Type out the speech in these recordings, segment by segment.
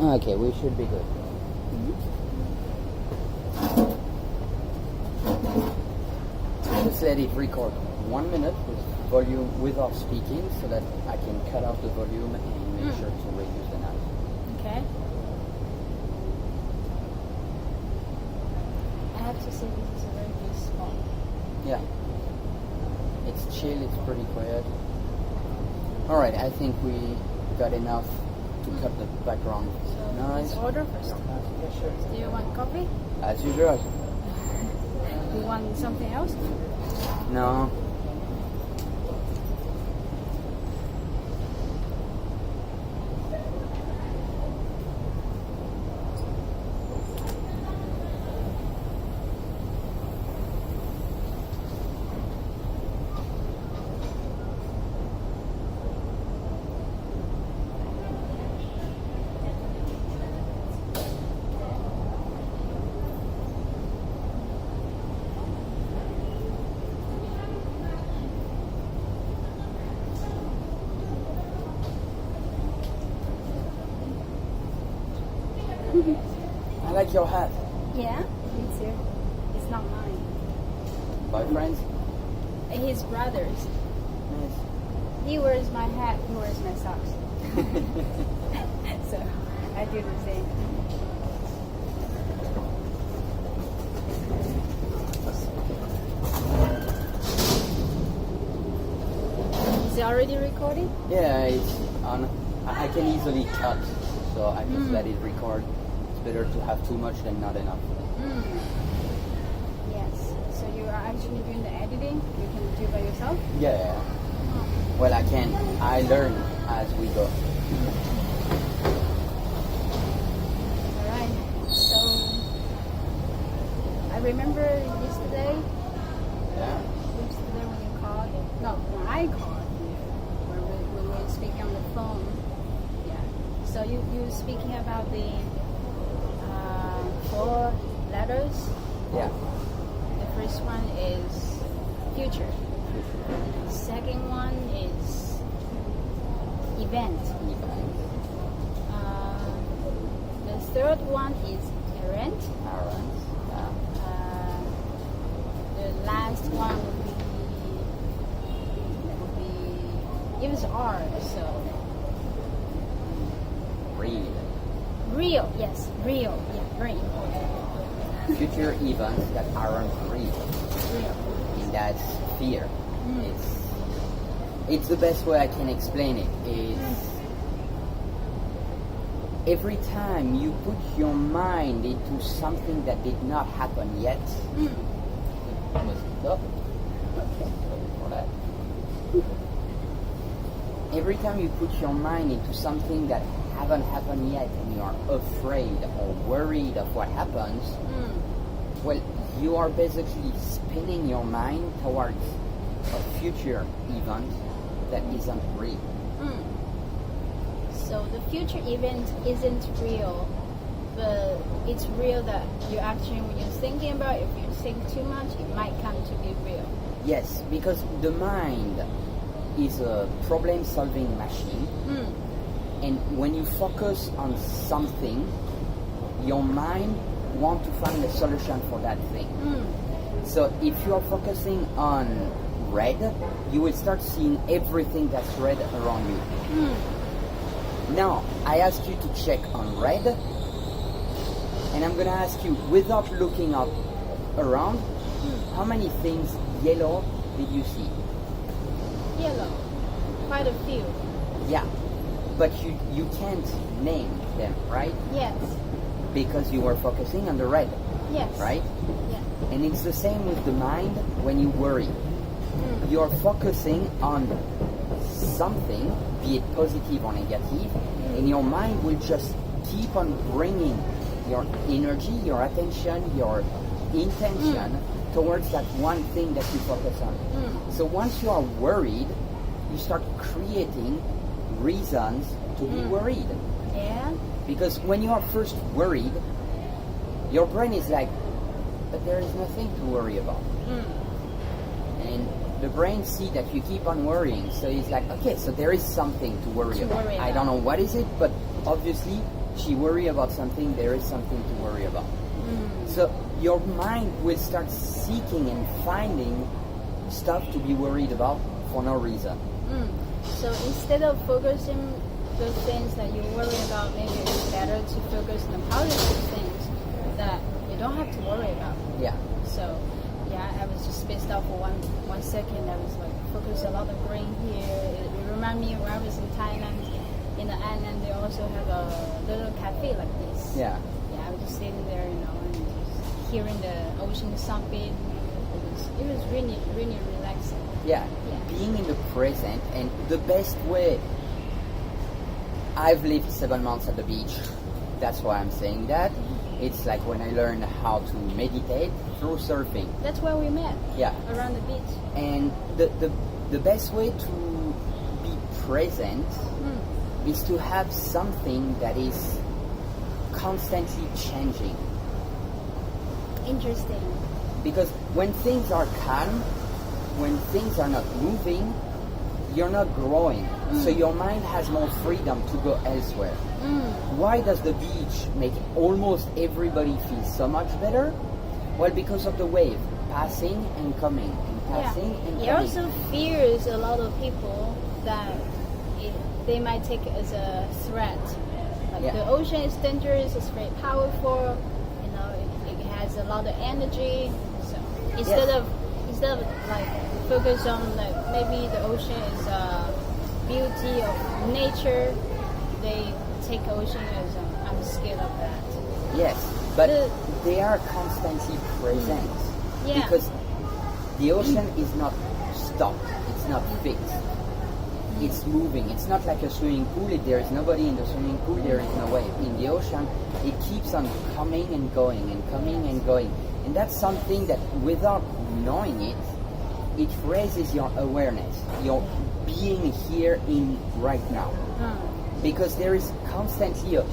Okay, we should be good. Just let it record 1 minute with volume without speaking so that I can cut off the volume and make sure to reduce the noise. Okay. I have to say this is a very good spot. Yeah. It's chill, it's pretty quiet. Alright, I think we got enough to cut the background noise. Let's order first. Yeah, sure. Do you want coffee? As usual. Do you want something else? No. I like your hat. Yeah, me too. It's not mine. Boyfriends? His brother's. Nice. He wears my hat, he wears my socks. So I do the same. Is it already recording? Yeah, it's on. I can easily cut, so I just let it record. It's better to have too much than not enough. Yes. So you are actually doing the editing? You can do it by yourself? Yeah. Well, I can. I learn as we go. Alright. So I remember yesterday when you called. No, when I called you. When we were speaking on the phone. Yeah. So you were speaking about the 4 letters. Yeah. The first one is future. Second one is event. The third one is errant. The last one would be it was R, so Read. real. Yes, real. Yeah, very important. Future events that aren't real. Real. And that's fear. It's the best way I can explain it. It's every time you put your mind into something that did not happen yet. Every time you put your mind into something that haven't happened yet and you are afraid or worried of what happens, well, you are basically spinning your mind towards a future event that isn't real. So the future event isn't real, but it's real that you actually, when you're thinking about it, if you think too much, it might come to be real. Yes, because the mind is a problem-solving machine, and when you focus on something, your mind wants to find a solution for that thing. So if you are focusing on red, you will start seeing everything that's red around you. Now, I ask you to check on red, and I'm going to ask you, without looking up around, how many things yellow did you see? Yellow. Quite a few. Yeah, but you can't name them, right? Yes. Because you were focusing on the red, Yes. right? Yeah. And it's the same with the mind when you worry. You're focusing on something, be it positive or negative, and your mind will just keep on bringing your energy, your attention, your intention towards that one thing that you focus on. So once you are worried, you start creating reasons to be worried. Yeah. Because when you are first worried, your brain is like, but there is nothing to worry about. And the brain sees that you keep on worrying, so it's like, okay, so there is something to worry about. I don't know what is it, but obviously she worry about something, there is something to worry about. So your mind will start seeking and finding stuff to be worried about for no reason. So instead of focusing the things that you worry about, maybe it's better to focus on the positive things that you don't have to worry about. Yeah. So yeah, I was just spaced out for one second. I was like focus a lot of green here. It reminded me when I was in Thailand. In the island, they also have a little cafe like this. Yeah. Yeah, I was just sitting there, and just hearing the ocean thumping. It was really, really relaxing. Yeah. Being in the present, and the best way. I've lived 7 months at the beach. That's why I'm saying that. It's like when I learned how to meditate through surfing. That's where we met. Yeah. Around the beach. And the best way to be present is to have something that is constantly changing. Interesting. Because when things are calm, when things are not moving, you're not growing. So your mind has more freedom to go elsewhere. Why does the beach make almost everybody feel so much better? Well, because of the wave passing and coming and passing and coming. It also fears a lot of people that they might take it as a threat. Like the ocean is dangerous, it's very powerful, it has a lot of energy. So instead of like focus on like maybe the ocean is a beauty of nature, they take ocean as I'm scared of that. Yes, but they are constantly present because the ocean is not stopped, it's not fixed. It's moving. It's not like a swimming pool. If there is nobody in the swimming pool, there is no wave. In the ocean, it keeps on coming and going and coming and going. And that's something that without knowing it, it raises your awareness, your being here in right now. Because there is constantly a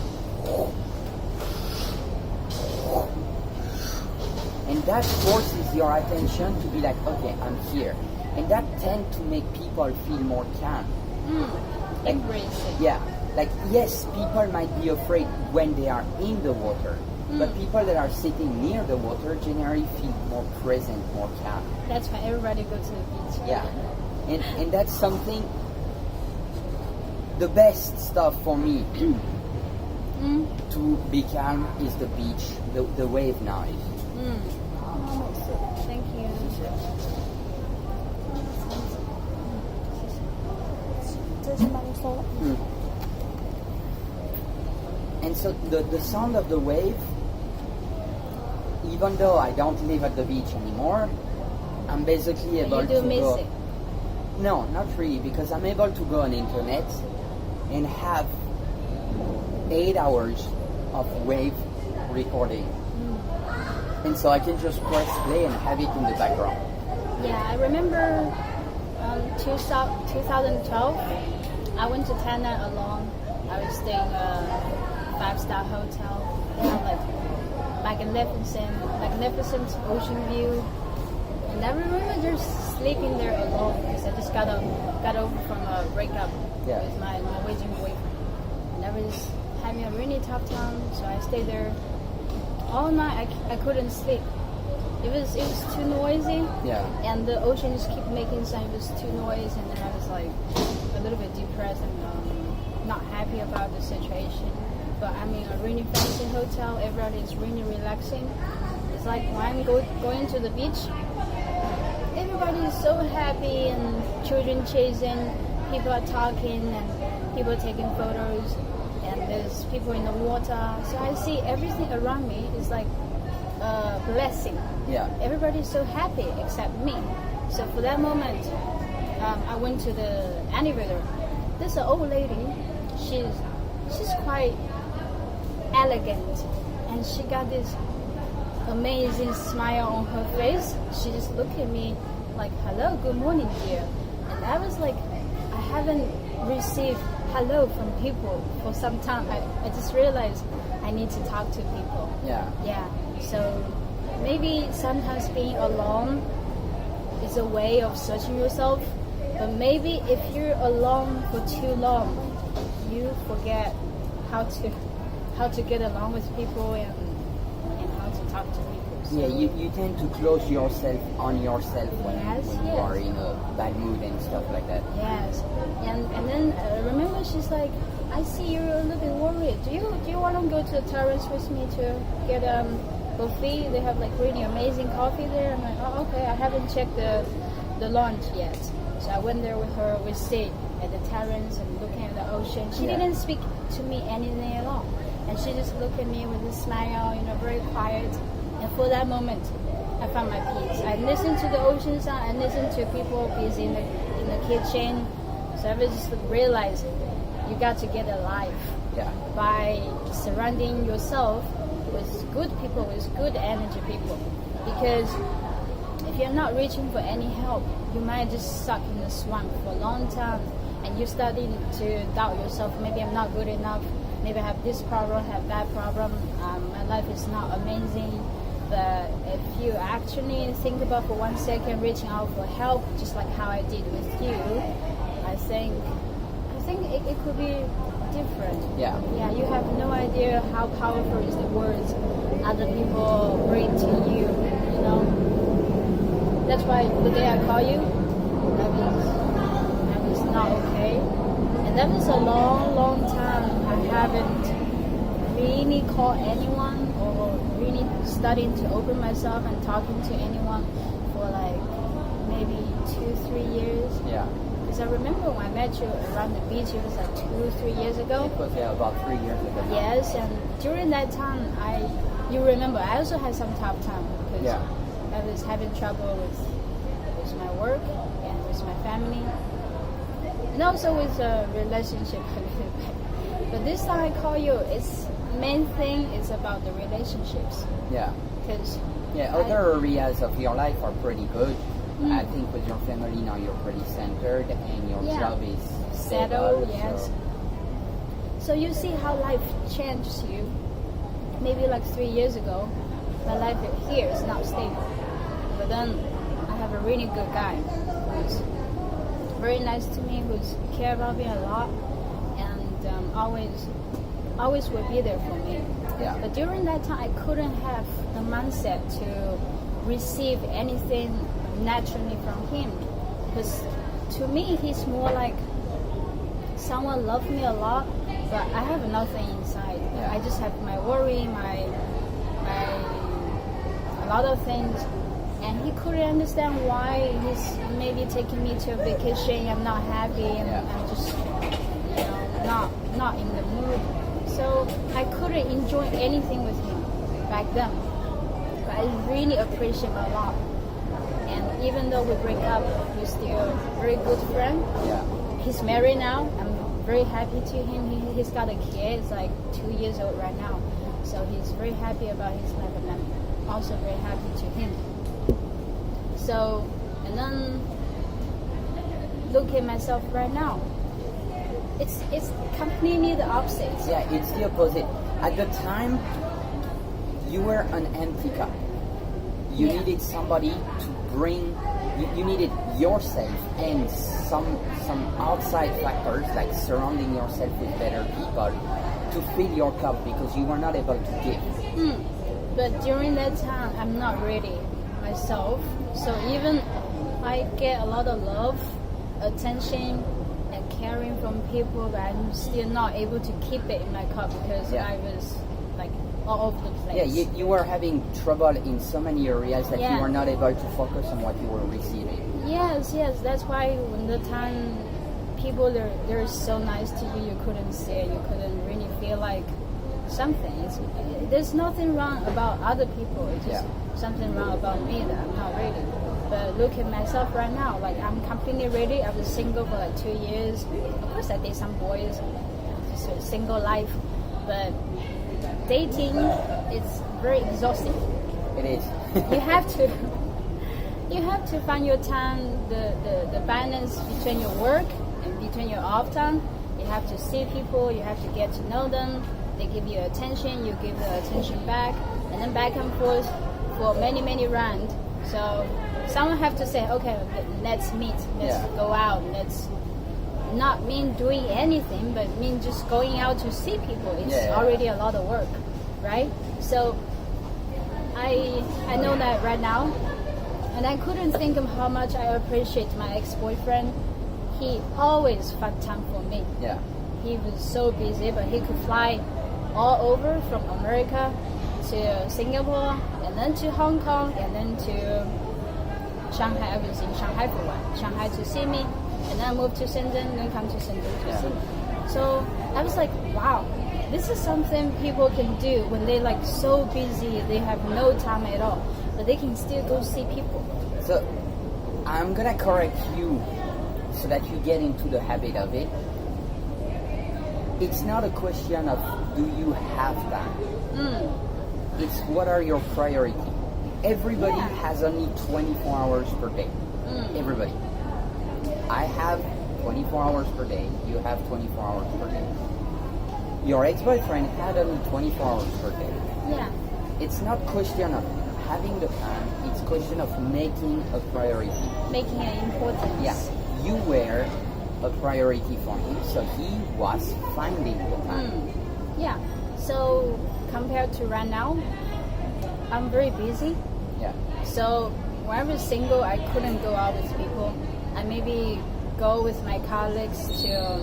and that forces your attention to be like, okay, I'm here. And that tends to make people feel more calm. Like, embrace it. Yeah. Like, yes, people might be afraid when they are in the water. But people that are sitting near the water generally feel more present, more calm. That's why everybody goes to the beach. Yeah. And that's something, the best stuff for me to be calm is the beach, the wave noise. Thank you. And so the sound of the wave, even though I don't live at the beach anymore, I'm basically able to go. You do miss it? No, not really, because I'm able to go on internet and have 8 hours of wave recording. And so I can just press play and have it in the background. Yeah, I remember 2012, I went to Thailand alone. I was staying in a 5-star hotel. They have like magnificent ocean view. And I remember just sleeping there alone because I just got over from a breakup with my Norwegian boyfriend. And I was having a really tough time, so I stayed there all night. I couldn't sleep. It was too noisy. Yeah. And the ocean just kept making sound. It was too noisy, and then I was like a little bit depressed and not happy about the situation. But I'm in a really fancy hotel. Everybody is really relaxing. It's like when I'm going to the beach, everybody is so happy and children chasing, people are talking and people are taking photos, and there's people in the water. So I see everything around me is like a blessing. Yeah. Everybody's so happy except me. So for that moment, I went to the elevator. There's an old lady. She's quite elegant, and she got this amazing smile on her face. She just looked at me like, "Hello, good morning, dear." And I was like, I haven't received hello from people for some time. I just realized I need to talk to people. Yeah. Yeah. So maybe sometimes being alone is a way of searching yourself. But maybe if you're alone for too long, you forget how to how to get along with people and how to talk to people. So, yeah, you tend to close yourself on yourself when you are in a bad mood and stuff like that. Yes, and then remember, she's like, I see you're a little bit worried. Do you want to go to the terrace with me to get coffee? They have like really amazing coffee there. I'm like, oh, okay. I haven't checked the lounge yet, so I went there with her. We stayed at the terrace and looking at the ocean. She didn't speak to me anything at all, and she just looked at me with a smile, very quiet. And for that moment, I found my peace. I listened to the ocean sound. I listened to people busy in the kitchen. So I just realized you got to get alive by surrounding yourself with good people, with good energy people. Because if you're not reaching for any help, you might just stuck in the swamp for a long time, and you're starting to doubt yourself. Maybe I'm not good enough. Maybe I have this problem, have that problem. My life is not amazing. But if you actually think about for 1 second reaching out for help, just like how I did with you, I think it could be different. Yeah, you have no idea how powerful is the words other people bring to you. That's why the day I call you, I was not okay, and that was a long time. I haven't really called anyone or really studying to open myself and talking to anyone for like maybe 2-3 years. Yeah. Because I remember when I met you around the beach, it was like 2-3 years ago. It was about 3 years ago. Yes, and during that time, you remember, I also had some tough time because I was having trouble with my work and with my family, and also with a relationship. But this time I call you, it's main thing is about the relationships. Yeah. Because other areas of your life are pretty good. I think with your family now you're pretty centered and your job is settled. Yes. So you see how life changed you. Maybe like 3 years ago, my life here is not stable. But then I have a really good guy who's very nice to me, who's care about me a lot, and always will be there for me. Yeah. But during that time, I couldn't have the mindset to receive anything naturally from him, because to me he's more like someone loved me a lot, but I have nothing inside. I just have my worry, my a lot of things, and he couldn't understand why he's maybe taking me to a vacation. I'm not happy, and I'm just not in the mood. So I couldn't enjoy anything with him back then. But I really appreciate him a lot. And even though we break up, we're still very good friends. Yeah. He's married now. I'm very happy to him. He's got a kid. It's like 2 years old right now. So he's very happy about his life, and I'm also very happy to him. So, and then look at myself right now. It's completely the opposite. Yeah, it's the opposite. At the time, you were an empty cup. You needed somebody to bring. You needed yourself and some outside factors like surrounding yourself with better people to fill your cup because you were not able to give. But during that time, I'm not ready myself. So even I get a lot of love, attention, and caring from people, but I'm still not able to keep it in my cup because I was like all over the place. Yeah, you were having trouble in so many areas that you were not able to focus on what you were receiving. Yes, that's why when the time people they're so nice to you, you couldn't see it, you couldn't really feel like something. There's nothing wrong about other people, it's just something wrong about me that I'm not ready. But look at myself right now, like I'm completely ready. I was single for like 2 years. Of course I date some boys, just a single life, but dating is very exhausting. It is. You have to find your time, the balance between your work and between your off time. You have to see people, you have to get to know them. They give you attention, you give the attention back, and then back and forth for many rounds. So someone have to say, okay, let's meet, let's go out, not mean doing anything, but mean just going out to see people. It's already a lot of work, right? So I know that right now, and I couldn't think of how much I appreciate my ex-boyfriend. He always found time for me. Yeah. He was so busy, but he could fly all over from America to Singapore, and then to Hong Kong, and then to Shanghai. I was in Shanghai for a while. Shanghai to see me, and then I moved to Shenzhen, then come to Shenzhen to see me. So I was like, wow, this is something people can do when they like so busy, they have no time at all, but they can still go see people. So I'm gonna correct you so that you get into the habit of it. It's not a question of do you have time. It's what are your priorities. Everybody has only 24 hours per day. Everybody. I have 24 hours per day. You have 24 hours per day. Your ex-boyfriend had only 24 hours per day. Yeah. It's not question of having the time. It's question of making a priority. Making an importance. Yeah. You were a priority for him, so he was finding the time. Yeah. So compared to right now, I'm very busy. Yeah. So when I was single, I couldn't go out with people. I maybe go with my colleagues to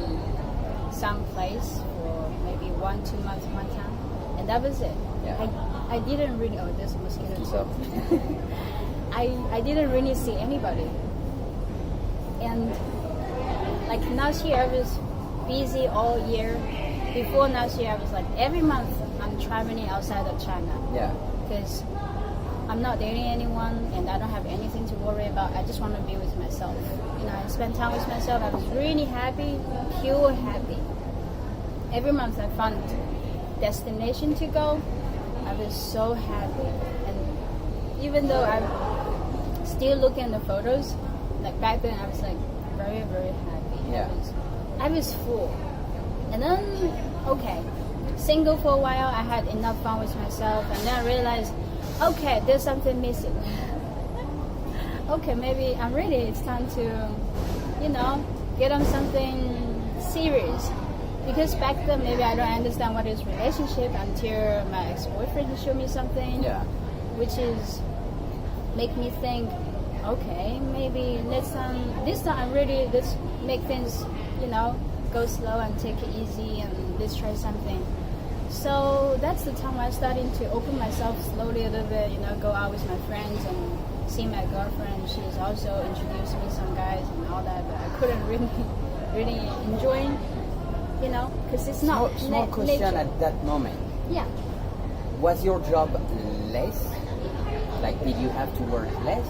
some place for maybe 1-2 months one time, and that was it. Yeah. I didn't really. Oh, there's a mosquito. So I didn't really see anybody, and like last year I was busy all year. Before last year I was like every month I'm traveling outside of China. Yeah. Because I'm not dating anyone and I don't have anything to worry about. I just want to be with myself. You know, I spend time with myself. I was really happy, pure happy. Every month I found destination to go. I was so happy. And even though I'm still looking at the photos, like back then I was like very, very happy. Yeah. I was full. And then, okay, single for a while, I had enough fun with myself, and then I realized, okay, there's something missing. Okay, maybe I'm ready. It's time to, you know, get on something serious. Because back then, maybe I don't understand what is relationship until my ex-boyfriend showed me something, which is make me think, okay, maybe this time I'm ready. Let's make things, you know, go slow and take it easy, and let's try something. So that's the time I started to open myself slowly a little bit, you know, go out with my friends and see my girlfriend. She's also introduced me some guys and all that, but I couldn't really enjoy, you know, because it's not small question nature. at that moment. Yeah. Was your job less? Like, did you have to work less?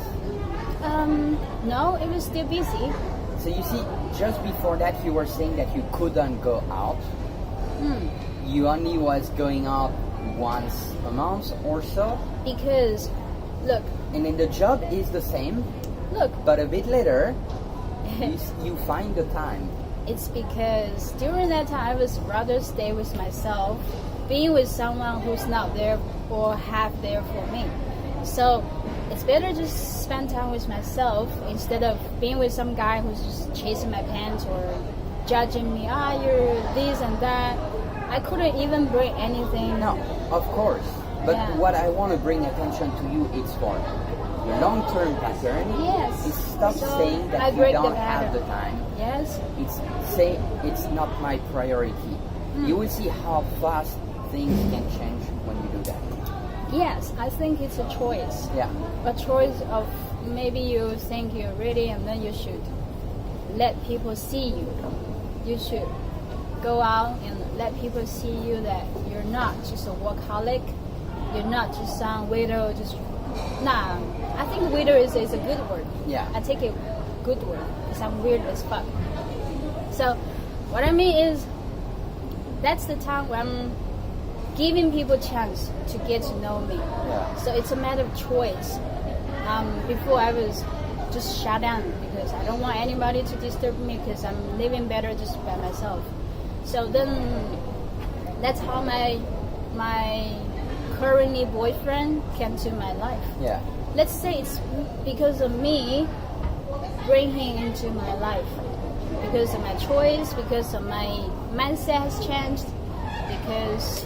No, it was still busy. So you see, just before that you were saying that you couldn't go out. You only was going out once a month or so. Because, look. And then the job is the same. Look. But a bit later, you find the time. It's because during that time I was rather stay with myself, being with someone who's not there or half there for me. So it's better just spend time with myself instead of being with some guy who's just chasing my pants or judging me. You're this and that. I couldn't even bring anything. No, of course. But what I want to bring attention to you is for your long-term pattern. Yes. Is stop saying that you don't have the time. Yes. Say it's not my priority. You will see how fast things can change when you do that. Yes, I think it's a choice. Yeah. A choice of maybe you think you're ready and then you should let people see you. You should go out and let people see you that you're not just a workaholic. You're not just some widow. I think widow is a good word. Yeah. I take it good word because I'm weird as fuck. So what I mean is that's the time when I'm giving people a chance to get to know me. Yeah. So it's a matter of choice. Before I was just shut down because I don't want anybody to disturb me because I'm living better just by myself. So then that's how my currently boyfriend came to my life. Yeah. Let's say it's because of me bringing him into my life. because of my choice, because of my mindset has changed, because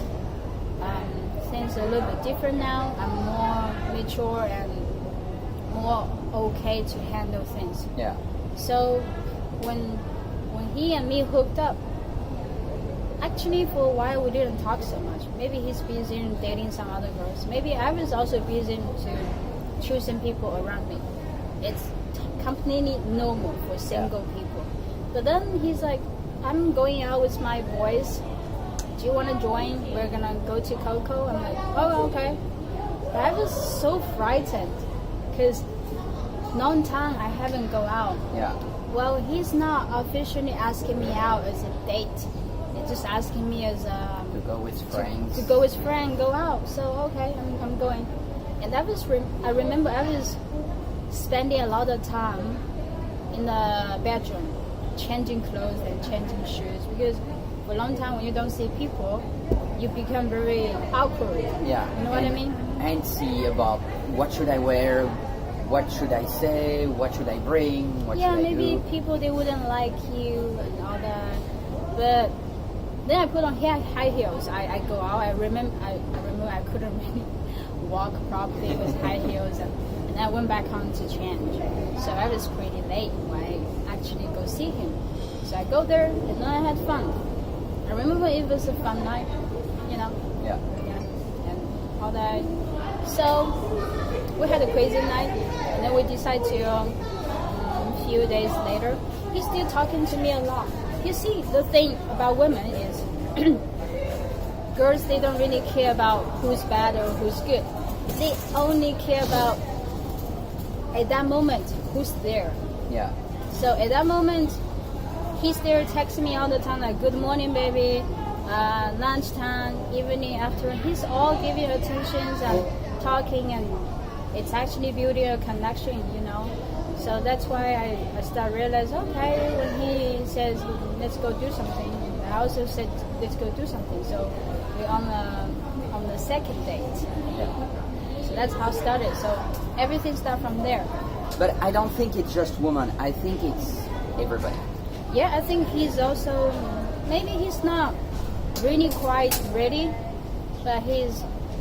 things are a little bit different now. I'm more mature and more okay to handle things. Yeah. So when he and me hooked up, actually for a while we didn't talk so much. Maybe he's busy in dating some other girls. Maybe I was also busy to choosing people around me. It's completely normal for single people. But then he's like, I'm going out with my boys. Do you want to join? We're gonna go to Coco. I'm like, oh, okay. But I was so frightened because long time I haven't go out. Yeah. Well, he's not officially asking me out as a date. He's just asking me as a To go with friends. to go with friend, go out. So okay, I'm going. And that was I remember I was spending a lot of time in the bedroom, changing clothes and changing shoes, because for a long time when you don't see people, you become very awkward. Yeah. You know what I mean? Antsy about what should I wear, what should I say, what should I bring, what should I maybe do. people they wouldn't like you and all that. But then I put on high heels. I go out. I remember I couldn't really walk properly with high heels, and I went back home to change. So I was pretty late when I actually go see him. So I go there and then I had fun. I remember it was a fun night, you know. Yeah. Yeah, and all that. So we had a crazy night, and then we decided to. A few days later, he's still talking to me a lot. You see, the thing about women is, girls they don't really care about who's bad or who's good. They only care about at that moment who's there. Yeah. So at that moment, he's there texting me all the time like, good morning, baby, lunchtime, evening, after. He's all giving attentions and talking, and it's actually building a connection, you know. So that's why I start realize, okay, when he says, let's go do something, I also said, let's go do something. So we're on the second date. Yeah. So that's how it started. So everything started from there. But I don't think it's just women. I think it's everybody. Yeah, I think he's also, maybe he's not really quite ready, but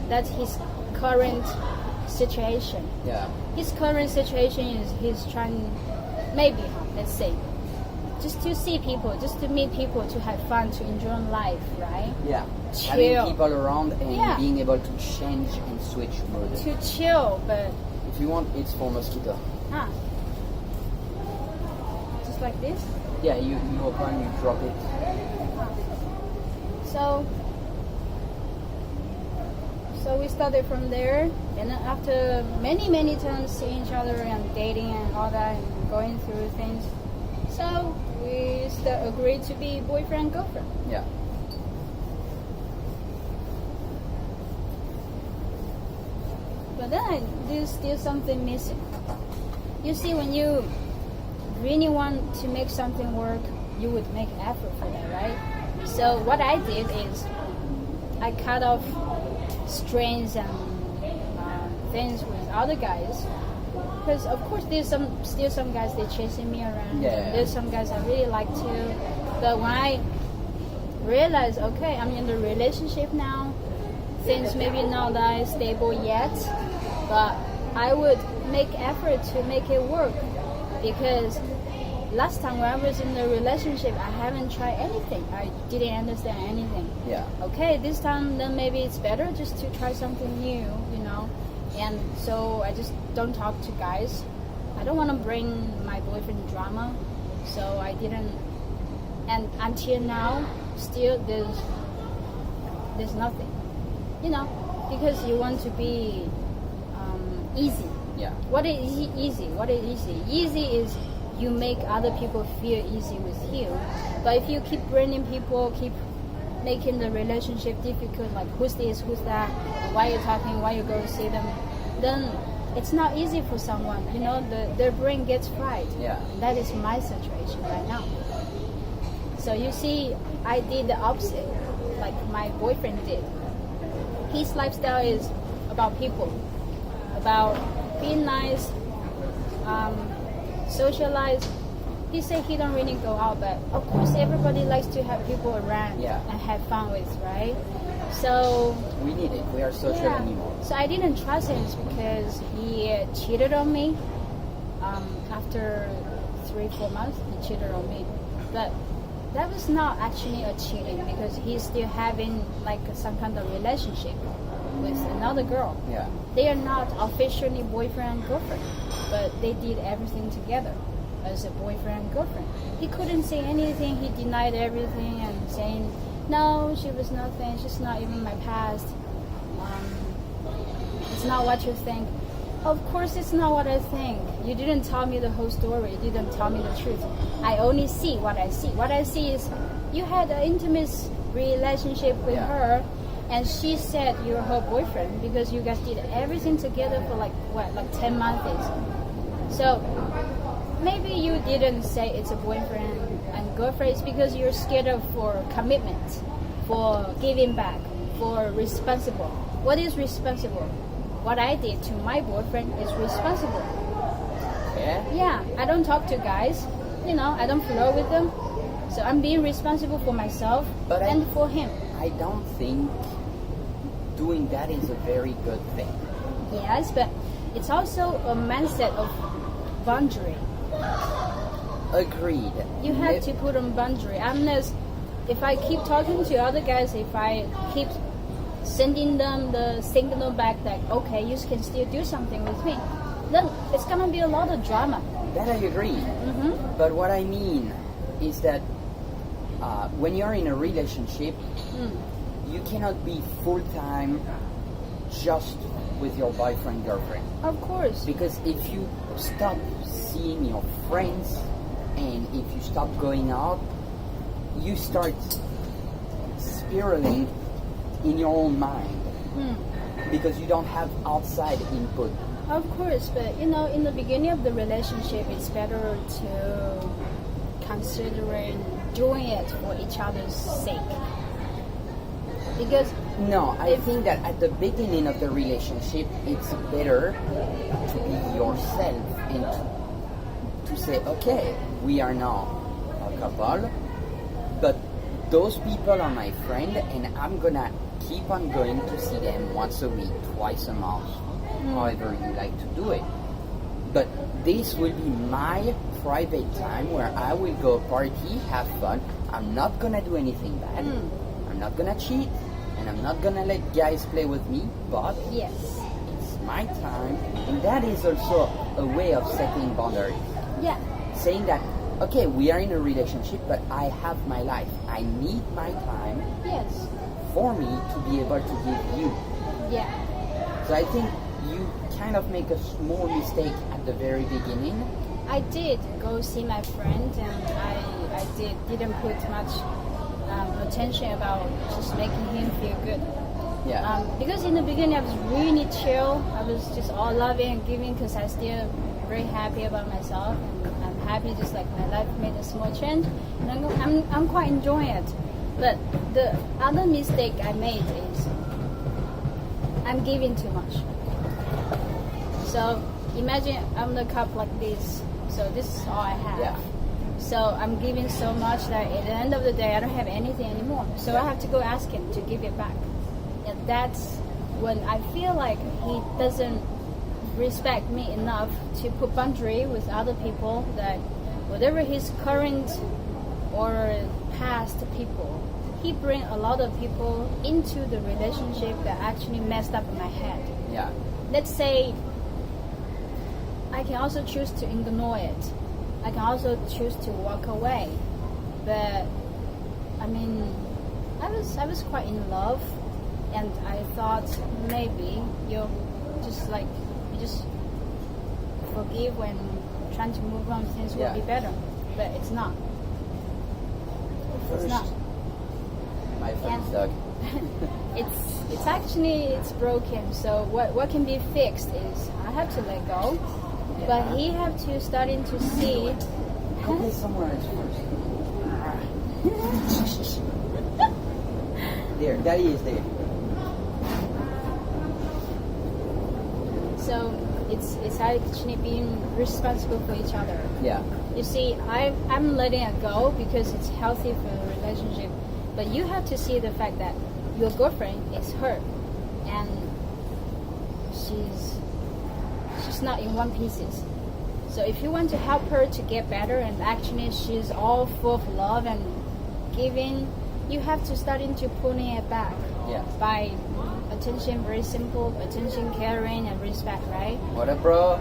that's his current situation. Yeah. His current situation is he's trying, maybe, let's say, just to see people, just to meet people, to have fun, to enjoy life, right? Yeah. Chill. Having people around and Yeah. being able to change and switch mode. To chill, but If you want, it's for mosquito. just like this. Yeah, you open, you drop it. So we started from there, and then after many times seeing each other and dating and all that and going through things, so we still agreed to be boyfriend girlfriend. Yeah. But then there's still something missing. You see, when you really want to make something work, you would make effort for that, right? So what I did is I cut off strings and things with other guys, because of course there's still some guys they're chasing me around. Yeah. There's some guys I really like too, but when I realized, okay, I'm in the relationship now, things maybe not that stable yet, but I would make effort to make it work, because last time when I was in the relationship, I haven't tried anything. I didn't understand anything. Yeah. Okay, this time then maybe it's better just to try something new, you know. And so I just don't talk to guys. I don't want to bring my boyfriend drama, so I didn't. And until now, still there's nothing, you know, because you want to be easy. Yeah. What is easy? What is easy? Easy is you make other people feel easy with you. But if you keep bringing people, keep making the relationship difficult, like who's this, who's that, why you talking, why you go to see them, then it's not easy for someone. You know, their brain gets fried. Yeah. That is my situation right now. So you see, I did the opposite, like my boyfriend did. His lifestyle is about people, about being nice, socialize, he said he don't really go out, but of course everybody likes to have people around and have fun with, right? So we need it. We are social animals. So I didn't trust him because he cheated on me. After 3-4 months, he cheated on me, but that was not actually a cheating because he's still having like some kind of relationship with another girl. Yeah. They are not officially boyfriend and girlfriend, but they did everything together as a boyfriend and girlfriend. He couldn't say anything. He denied everything and saying, no, she was nothing. She's not even my past. It's not what you think. Of course, it's not what I think. You didn't tell me the whole story. You didn't tell me the truth. I only see what I see. What I see is you had an intimate relationship with her, and she said you're her boyfriend because you guys did everything together for like 10 months. So maybe you didn't say it's a boyfriend and girlfriend. It's because you're scared of for commitment, for giving back, for responsible. What is responsible? What I did to my boyfriend is responsible. Yeah, I don't talk to guys. I don't flirt with them. So I'm being responsible for myself and for him. I don't think doing that is a very good thing. Yes, but it's also a mindset of boundary. Agreed. You have to put on boundary. If I keep talking to other guys, if I keep sending them the signal back that, okay, you can still do something with me, then it's going to be a lot of drama. That I agree. Mm-hmm. But what I mean is that when you're in a relationship, you cannot be full-time just with your boyfriend, girlfriend. Of course. Because if you stop seeing your friends and if you stop going out, you start spiraling in your own mind because you don't have outside input. Of course, but in the beginning of the relationship, it's better to consider doing it for each other's sake. Because I think that at the beginning of the relationship, it's better to be yourself and to say, okay, we are now a couple, but those people are my friend, and I'm gonna keep on going to see them once a week, twice a month, however you like to do it. But this will be my private time where I will go party, have fun. I'm not gonna do anything bad. I'm not gonna cheat, and I'm not gonna let guys play with me, but it's my time. And that is also a way of setting boundaries. Yeah. Saying that, okay, we are in a relationship, but I have my life. I need my time for me to be able to give you. Yeah. So I think you kind of make a small mistake at the very beginning. I did go see my friend, and I didn't put much attention about just making him feel good. Yeah. Because in the beginning I was really chill. I was just all loving and giving because I still very happy about myself, and I'm happy just like my life made a small change, and I'm quite enjoying it. But the other mistake I made is I'm giving too much. So imagine I'm the cup like this. So this is all I have. Yeah. So I'm giving so much that at the end of the day I don't have anything anymore. So I have to go ask him to give it back. And that's when I feel like he doesn't respect me enough to put boundary with other people, that whatever his current or past people, he bring a lot of people into the relationship that actually messed up my head. Yeah. Let's say I can also choose to ignore it. I can also choose to walk away. But I mean, I was quite in love, and I thought maybe you just forgive when trying to move on, things will be better. But it's not. It's not. My friend's dog. It's actually broken. So what can be fixed is I have to let go, but he have to starting to see. Go play somewhere else first. There, Daddy is there. So it's actually being responsible for each other. Yeah. You see, I'm letting it go because it's healthy for the relationship. But you have to see the fact that your girlfriend is hurt, and she's not in one pieces. So if you want to help her to get better, and actually she's all full of love and giving, you have to start into pulling it back. Yeah. By attention, very simple, attention, caring, and respect, right? What up, bro?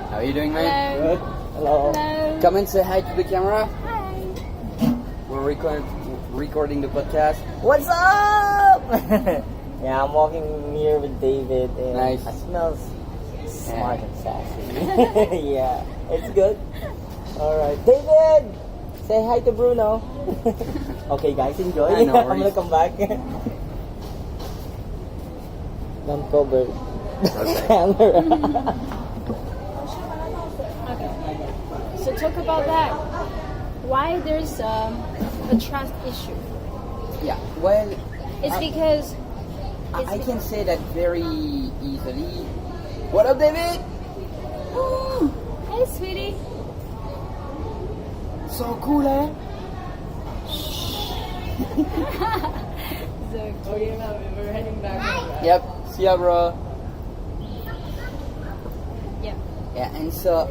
How are you doing, man? Hello. Good. Hello. Hello. Come and say hi to the camera. Hi. We're recording the podcast. What's up? Yeah, I'm walking here with David, and Nice. it smells smart and sassy. Yeah, it's good. All right, David, say hi to Bruno. Okay, guys, enjoy. I know, I'm gonna come back. Don't cover the camera. Okay. So talk about that. Why there's a trust issue? Yeah, well, It's because I can say that very easily. What up, David? hey, sweetie. So cool, eh? So cute. We're heading back. Yep. See ya, bro. Yeah. Yeah, and so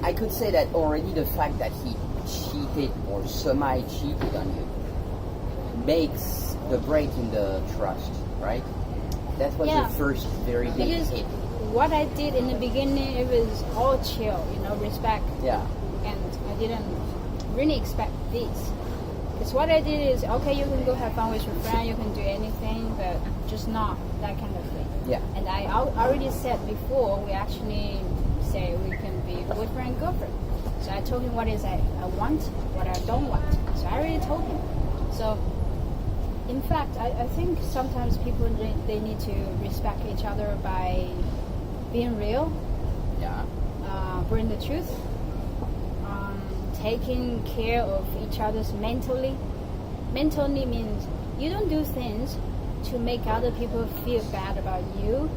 I could say that already the fact that he cheated or semi-cheated on you makes the break in the trust, right? That was Yeah. the first very big Because hit. what I did in the beginning, it was all chill, respect. Yeah. And I didn't really expect this. Because what I did is, okay, you can go have fun with your friend, you can do anything, but just not that kind of thing. Yeah. And I already said before, we actually say we can be boyfriend and girlfriend. So I told him what is I want, what I don't want. So I already told him. So in fact, I think sometimes people, they need to respect each other by being real, Yeah. bring the truth, taking care of each other's mentally. Mentally means you don't do things to make other people feel bad about you,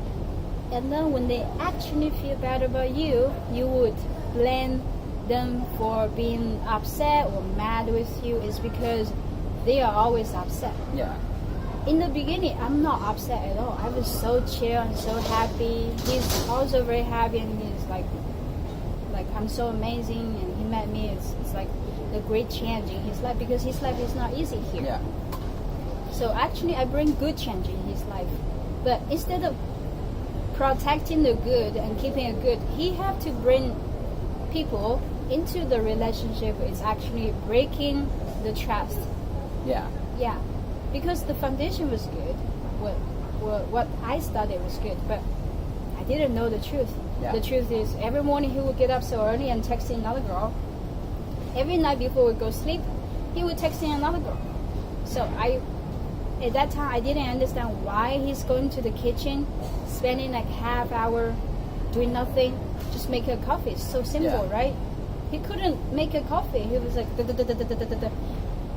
and then when they actually feel bad about you, you would blame them for being upset or mad with you. Is because they are always upset. Yeah. In the beginning, I'm not upset at all. I was so chill and so happy. He's also very happy, and he's like I'm so amazing, and he met me. It's like a great change in his life, because his life is not easy here. Yeah. So actually, I bring good change in his life. But instead of protecting the good and keeping it good, he have to bring people into the relationship. It's actually breaking the trust. Yeah. Yeah, because the foundation was good. What I studied was good, but I didn't know the truth. Yeah. The truth is, every morning he would get up so early and text another girl. Every night before we go sleep, he would text another girl. So at that time, I didn't understand why he's going to the kitchen, spending like half hour doing nothing, just make a coffee. It's so simple, Yeah. right? He couldn't make a coffee. He was like, da, da, da, da, da, da, da.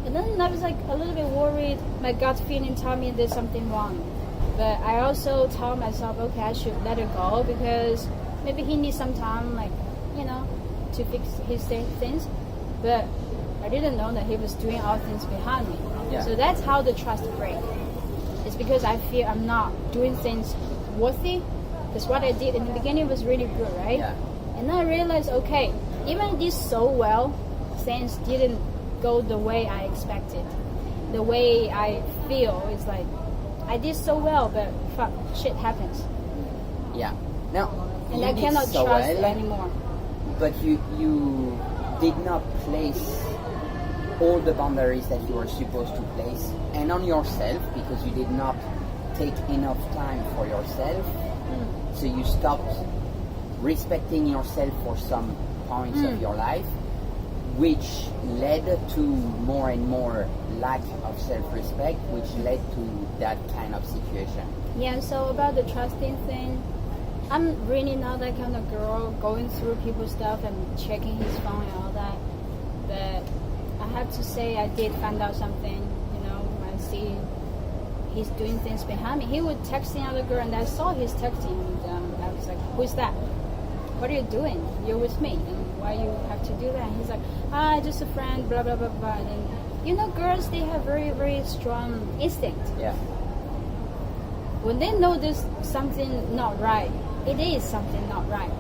And then I was like a little bit worried. My gut feeling told me there's something wrong. But I also told myself, okay, I should let it go, because maybe he needs some time, to fix his things. But I didn't know that he was doing all things behind me. Yeah. So that's how the trust break. It's because I feel I'm not doing things worthy. Because what I did in the beginning was really good, right? Yeah. And then I realized, okay, even I did so well, things didn't go the way I expected. The way I feel is like, I did so well, but fuck, shit happens. Yeah. Now, And you I did cannot so trust well, anymore. but you did not place all the boundaries that you were supposed to place, and on yourself, because you did not take enough time for yourself. So you stopped respecting yourself for some points of your life, which led to more and more lack of self-respect, which led to that kind of situation. Yeah, so about the trusting thing, I'm really not that kind of girl going through people's stuff and checking his phone and all that. But I have to say, I did find out something. I see he's doing things behind me. He would text the other girl, and I saw his texting, and I was like, "Who's that?" what are you doing? You're with me, and why you have to do that? And he's like, just a friend, blah blah blah blah. And you know, girls, they have very very strong instinct. Yeah. When they know there's something not right, it is something not right,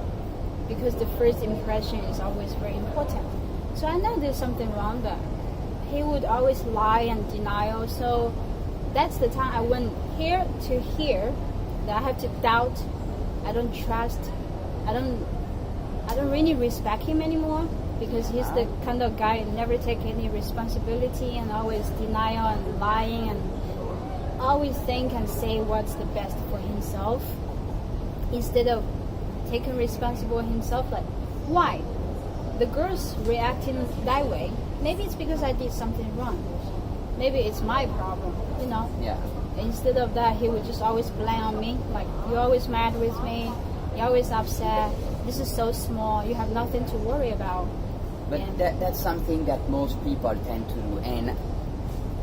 because the first impression is always very important. So I know there's something wrong, but he would always lie and denial. So that's the time I went here to here that I have to doubt. I don't trust. I don't really respect him anymore, because he's the kind of guy who never take any responsibility and always denial and lying and always think and say what's the best for himself instead of taking responsible himself. Like, why? The girl's reacting that way. Maybe it's because I did something wrong. Maybe it's my problem, you know? Yeah. Instead of that, he would just always blame on me. Like, you're always mad with me. You're always upset. This is so small. You have nothing to worry about. But that's something that most people tend to do. And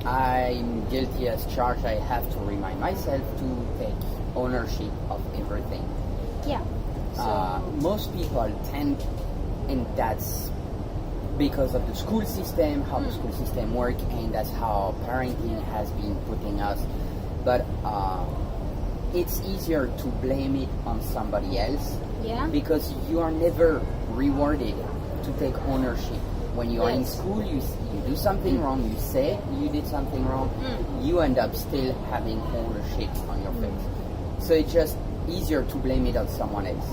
I'm guilty as charged. I have to remind myself to take ownership of everything. Yeah. So, Most people tend, and that's because of the school system, how the school system works, and that's how parenting has been putting us. But it's easier to blame it on somebody else, yeah. because you are never rewarded to take ownership. When you are in Yes. school, you do something wrong, you say you did something wrong, you end up still having ownership on your face. So it's just easier to blame it on someone else.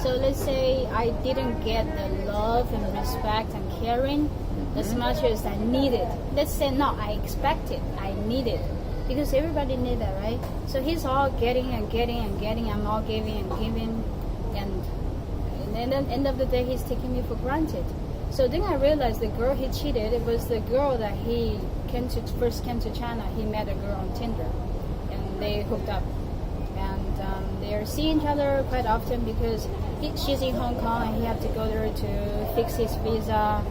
So let's say I didn't get the love and respect and caring as much as I needed. Let's say no, I expected, I needed. Because everybody need that, right? So he's all getting and getting and getting, I'm all giving and giving, and then at the end of the day he's taking me for granted. So then I realized the girl he cheated, it was the girl that he first came to China. He met a girl on Tinder and they hooked up. And they are seeing each other quite often because she's in Hong Kong and he had to go there to fix his visa.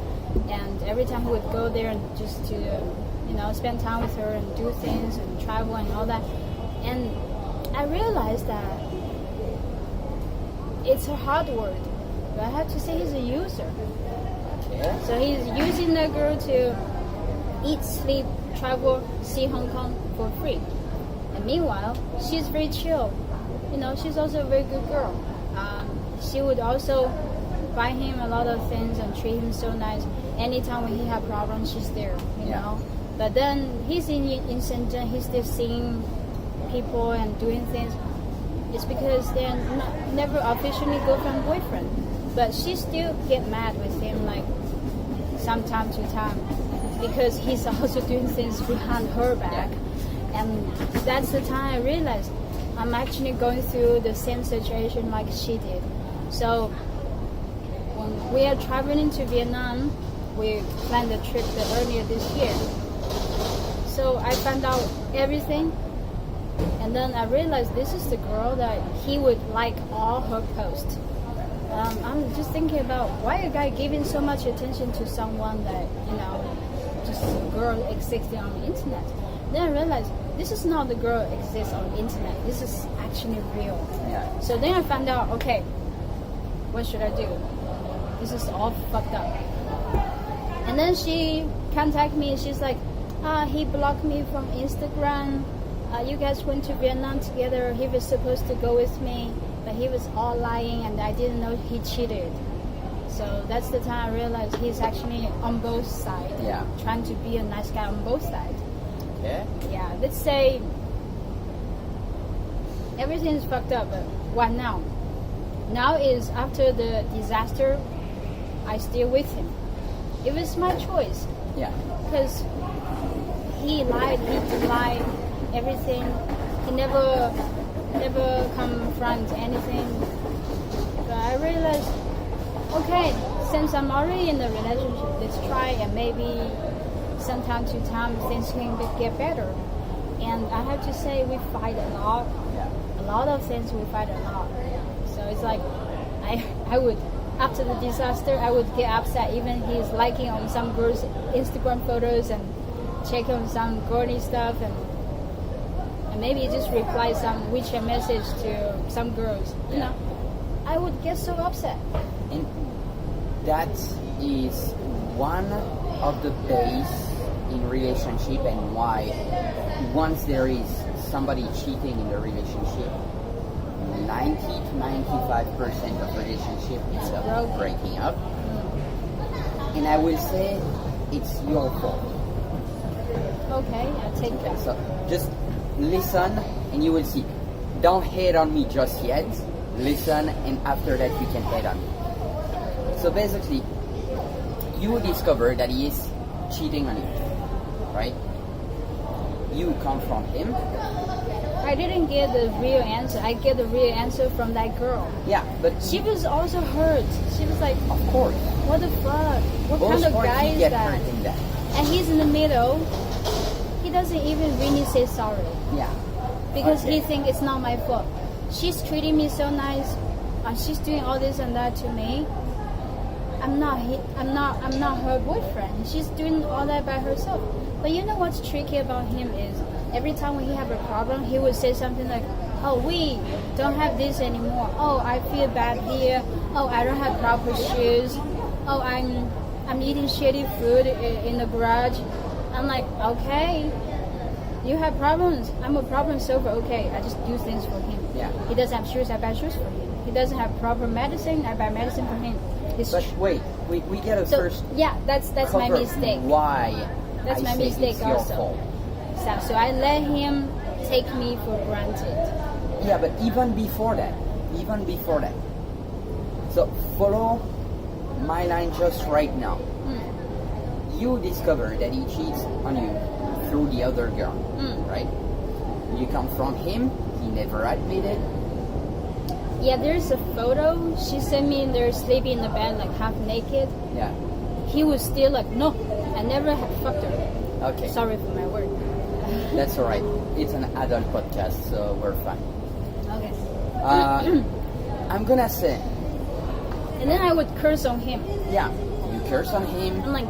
And every time he would go there and just to, spend time with her and do things and travel and all that. And I realized that it's a hard word, but I have to say he's a user. Yeah. So he's using the girl to eat, sleep, travel, see Hong Kong for free. And meanwhile, she's very chill. She's also a very good girl. She would also buy him a lot of things and treat him so nice. Anytime when he had problems, she's there, you know. But then he's in Shenzhen, he's still seeing people and doing things. It's because they're never officially girlfriend boyfriend. But she still get mad with him like some time to time because he's also doing things behind her back. And that's the time I realized I'm actually going through the same situation like she did. So when we are traveling to Vietnam, we planned a trip earlier this year. So I found out everything, and then I realized this is the girl that he would like all her posts. I'm just thinking about why a guy giving so much attention to someone that, just a girl existing on the internet. Then I realized this is not the girl exists on the internet. This is actually real. Yeah. So then I found out, okay, what should I do? This is all fucked up. And then she contacted me. She's like, he blocked me from Instagram. You guys went to Vietnam together. He was supposed to go with me, but he was all lying, and I didn't know he cheated. So that's the time I realized he's actually on both sides. Yeah. Trying to be a nice guy on both sides. Okay. Yeah, let's say everything's fucked up, but what now? Now is after the disaster, I still with him. It was my choice. Yeah. Because he lied, he denied everything. He never confront anything. But I realized, okay, since I'm already in a relationship, let's try, and maybe some time to time things can get better. And I have to say we fight a lot. Yeah. A lot of things we fight a lot. So it's like I would, after the disaster, I would get upset even he's liking on some girls' Instagram photos and checking on some girly stuff and maybe just reply some WeChat message to some girls. You know, I would get so upset. And that is one of the base in relationship, and why once there is somebody cheating in the relationship, 90 to 95% of relationship is breaking up. And I will say it's your fault. Okay, I take that. So just listen and you will see. Don't hate on me just yet. Listen, and after that you can hate on me. So basically, you will discover that he is cheating on you, right? You confront him. I didn't get the real answer. I get the real answer from that girl. Yeah, but She was also hurt. She was like, of course, what the fuck? What both kind of parties guy is get that? hurt in that. And he's in the middle. He doesn't even really say sorry. Yeah. Because Okay. he thinks it's not my fault. She's treating me so nice. She's doing all this and that to me. I'm not her boyfriend. She's doing all that by herself. But you know what's tricky about him is every time when he have a problem, he would say something like, "Oh, we don't have this anymore. Oh, I feel bad here. Oh, I don't have proper shoes. Oh, I'm eating shitty food in the garage." I'm like, okay, you have problems. I'm a problem solver. Okay, I just do things for him. Yeah. He doesn't have shoes. I buy shoes for him. He doesn't have proper medicine. I buy medicine for him. It's But wait, we get a so first yeah, that's my cover mistake. why That's I my say mistake it's your also. fault. So I let him take me for granted. Yeah, but even before that, so follow my line just right now. You discover that he cheats on you through the other girl, right? You confront him, he never admitted. Yeah, there's a photo. She sent me. They're sleeping in the bed, like half naked. Yeah. He was still like, no, I never have fucked her. Okay. Sorry for my word. That's alright. It's an adult podcast, so we're fine. Okay. I'm gonna say, And then I would curse on him. yeah, you curse on him, I'm like,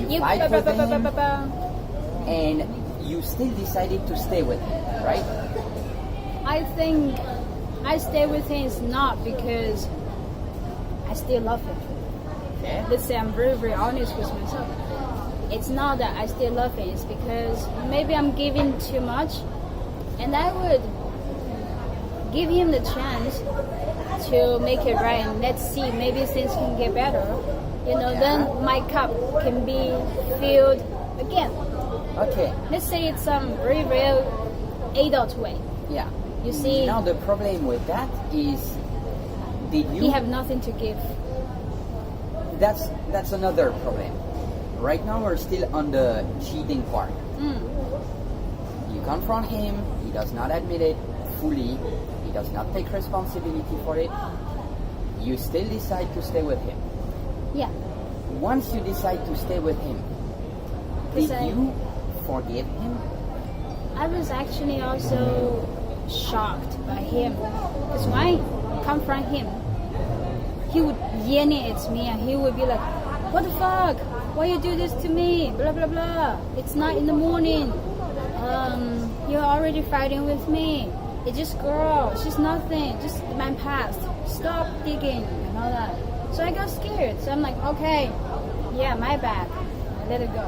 you fight with him, and you still decided to stay with him, right? I think I stay with him is not because I still love him. Okay. Let's say I'm very, very honest with myself. It's not that I still love him. It's because maybe I'm giving too much, and I would give him the chance to make it right. And let's see, maybe things can get better. You know, then my cup can be filled again. Okay. Let's say it's some very real adult way. Yeah. You see, Now the problem with that is, did you? he have nothing to give. That's another problem. Right now we're still on the cheating part. You confront him, he does not admit it fully, he does not take responsibility for it. You still decide to stay with him. Yeah. Once you decide to stay with him, did Because you forgive him? I was actually also shocked by him. Because when I confront him, he would yell at me and he would be like, "What the fuck? Why you do this to me? Blah blah blah. It's 9 in the morning. You're already fighting with me. It's just girl. She's nothing. Just my past. Stop digging and all that." So I got scared. So I'm like, okay, yeah, my bad. I let it go.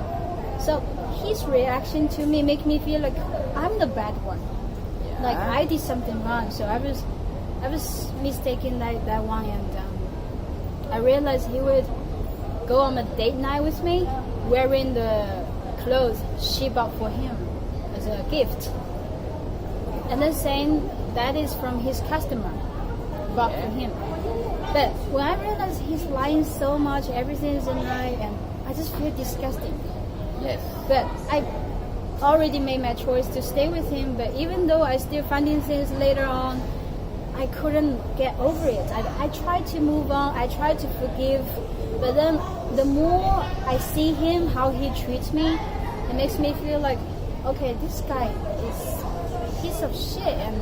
So his reaction to me make me feel like I'm the bad one. Like I did something wrong. So I was mistaken that one, and I realized he would go on a date night with me wearing the clothes she bought for him as a gift, and then saying that is from his customer bought for him. But when I realized he's lying so much, everything is a lie, and I just feel disgusting. Yes. But I already made my choice to stay with him, but even though I still finding things later on, I couldn't get over it. I tried to move on, I tried to forgive, but then the more I see him, how he treats me, it makes me feel like, okay, this guy is a piece of shit, and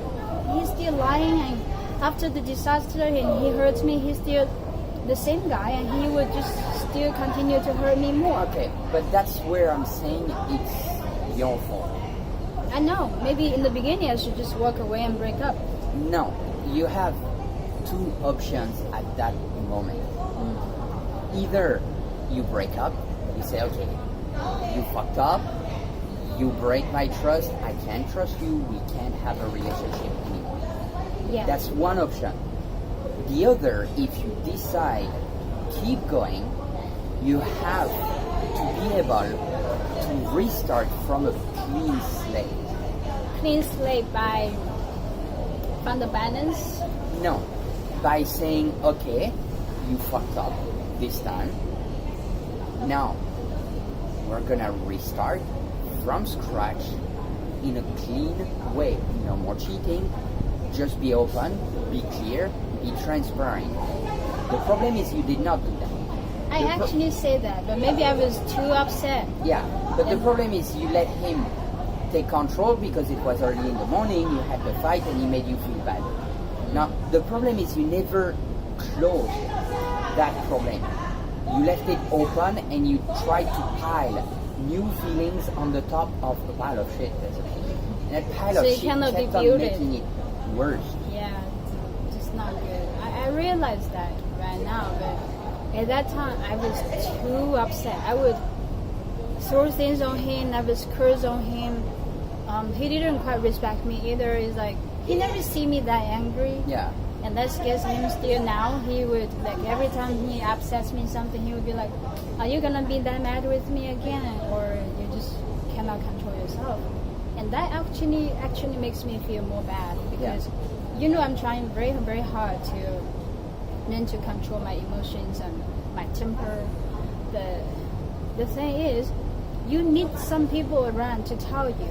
he's still lying, and after the disaster and he hurts me, he's still the same guy, and he would just still continue to hurt me more. Okay, but that's where I'm saying it's your fault. I know, maybe in the beginning I should just walk away and break up. No, you have two options at that moment. Either you break up, you say, okay, you fucked up, you break my trust, I can't trust you, we can't have a relationship anymore. Yeah. That's one option. The other, if you decide keep going, you have to be able to restart from a clean slate. Clean slate by find the balance. No, by saying, okay, you fucked up this time. Now, we're gonna restart from scratch in a clean way. No more cheating. Just be open, be clear, be transparent. The problem is you did not do that. I actually say that, but maybe I was too upset. Yeah, but the problem is you let him take control because it was early in the morning, you had the fight and he made you feel bad. Now, the problem is you never closed that problem. You left it open and you tried to pile new feelings on the top of a pile of shit, basically. And that pile So of it shit cannot be kept on built. making it worse. Yeah, it's just not good. I realize that right now, but at that time I was too upset. I would throw things on him, I was curse on him. He didn't quite respect me either. It's like he never see me that angry. Yeah. And that scares him still now. He would, like, every time he upsets me something, he would be like, are you gonna be that mad with me again? Or you just cannot control yourself. And that actually makes me feel more bad because, you know, I'm trying very, very hard to learn to control my emotions and my temper. The thing is, you need some people around to tell you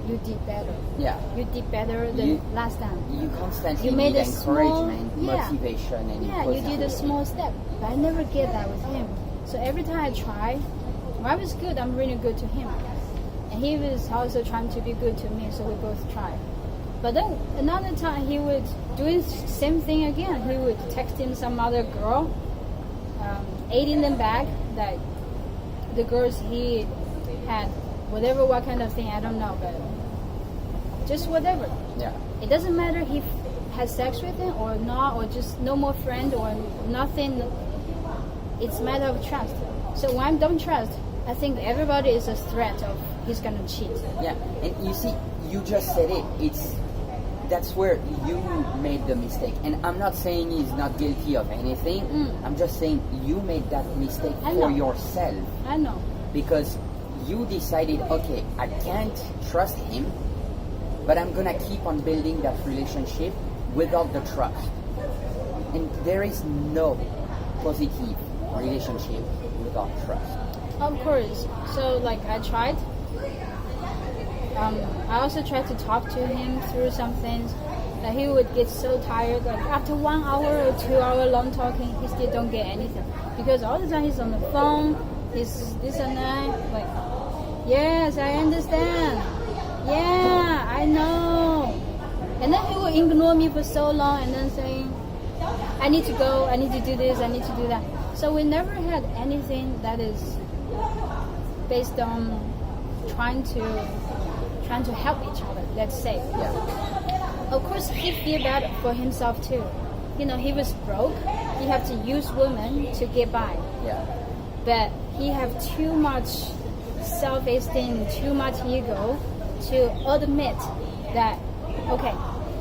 you did better. Yeah. You did better than last time. You constantly You made need a small- encouragement, yeah. motivation, and Yeah, you did a small step, but I never get that with him. So every time I try, when I was good, I'm really good to him. And he was also trying to be good to me, so we both try. But then another time he would do the same thing again. He would text in some other girl, aiding them back, that the girls he had, whatever, what kind of thing, I don't know, but just whatever. Yeah. It doesn't matter he has sex with him or not, or just no more friend or nothing. It's a matter of trust. So when I don't trust, I think everybody is a threat of he's gonna cheat. Yeah, and you see, you just said it. That's where you made the mistake. And I'm not saying he's not guilty of anything. I'm just saying you made that mistake I for know. yourself. I know. Because you decided, okay, I can't trust him, but I'm gonna keep on building that relationship without the trust. And there is no positive relationship without trust. Of course. So like I tried. I also tried to talk to him through some things. That he would get so tired. Like after 1 hour or 2 hour long talking, he still don't get anything because all the time he's on the phone. He's this and that. Like, yes, I understand. Yeah, I know. And then he will ignore me for so long and then saying, I need to go, I need to do this, I need to do that. So we never had anything that is based on trying to help each other, let's say. Yeah. Of course, he feel bad for himself too. You know, he was broke. He had to use women to get by. Yeah. But he have too much self-esteem, too much ego to admit that, okay,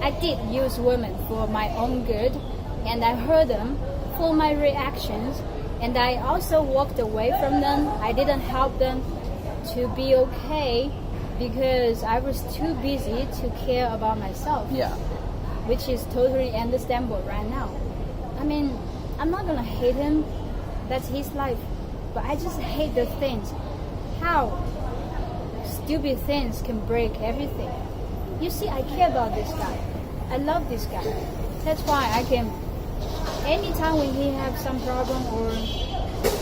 I did use women for my own good, and I heard them for my reactions, and I also walked away from them. I didn't help them to be okay because I was too busy to care about myself. Yeah. Which is totally understandable right now. I mean, I'm not gonna hate him. That's his life. But I just hate the things. How stupid things can break everything. You see, I care about this guy. I love this guy. That's why I can, anytime when he have some problem or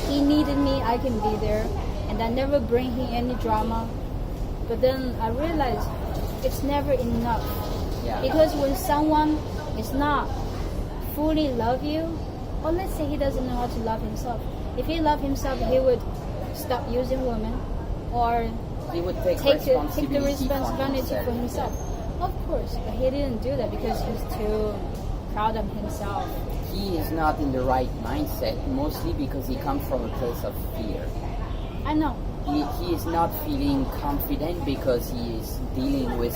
he needed me, I can be there. And I never bring him any drama. But then I realize it's never enough. Yeah. Because when someone is not fully love you, or let's say he doesn't know how to love himself. If he loved himself, he would stop using women, or He would take take the responsibility responsibility for himself. Yeah. Of course, but he didn't do that because he's too proud of himself. He is not in the right mindset, mostly because he comes from a place of fear. I know. He is not feeling confident because he is dealing with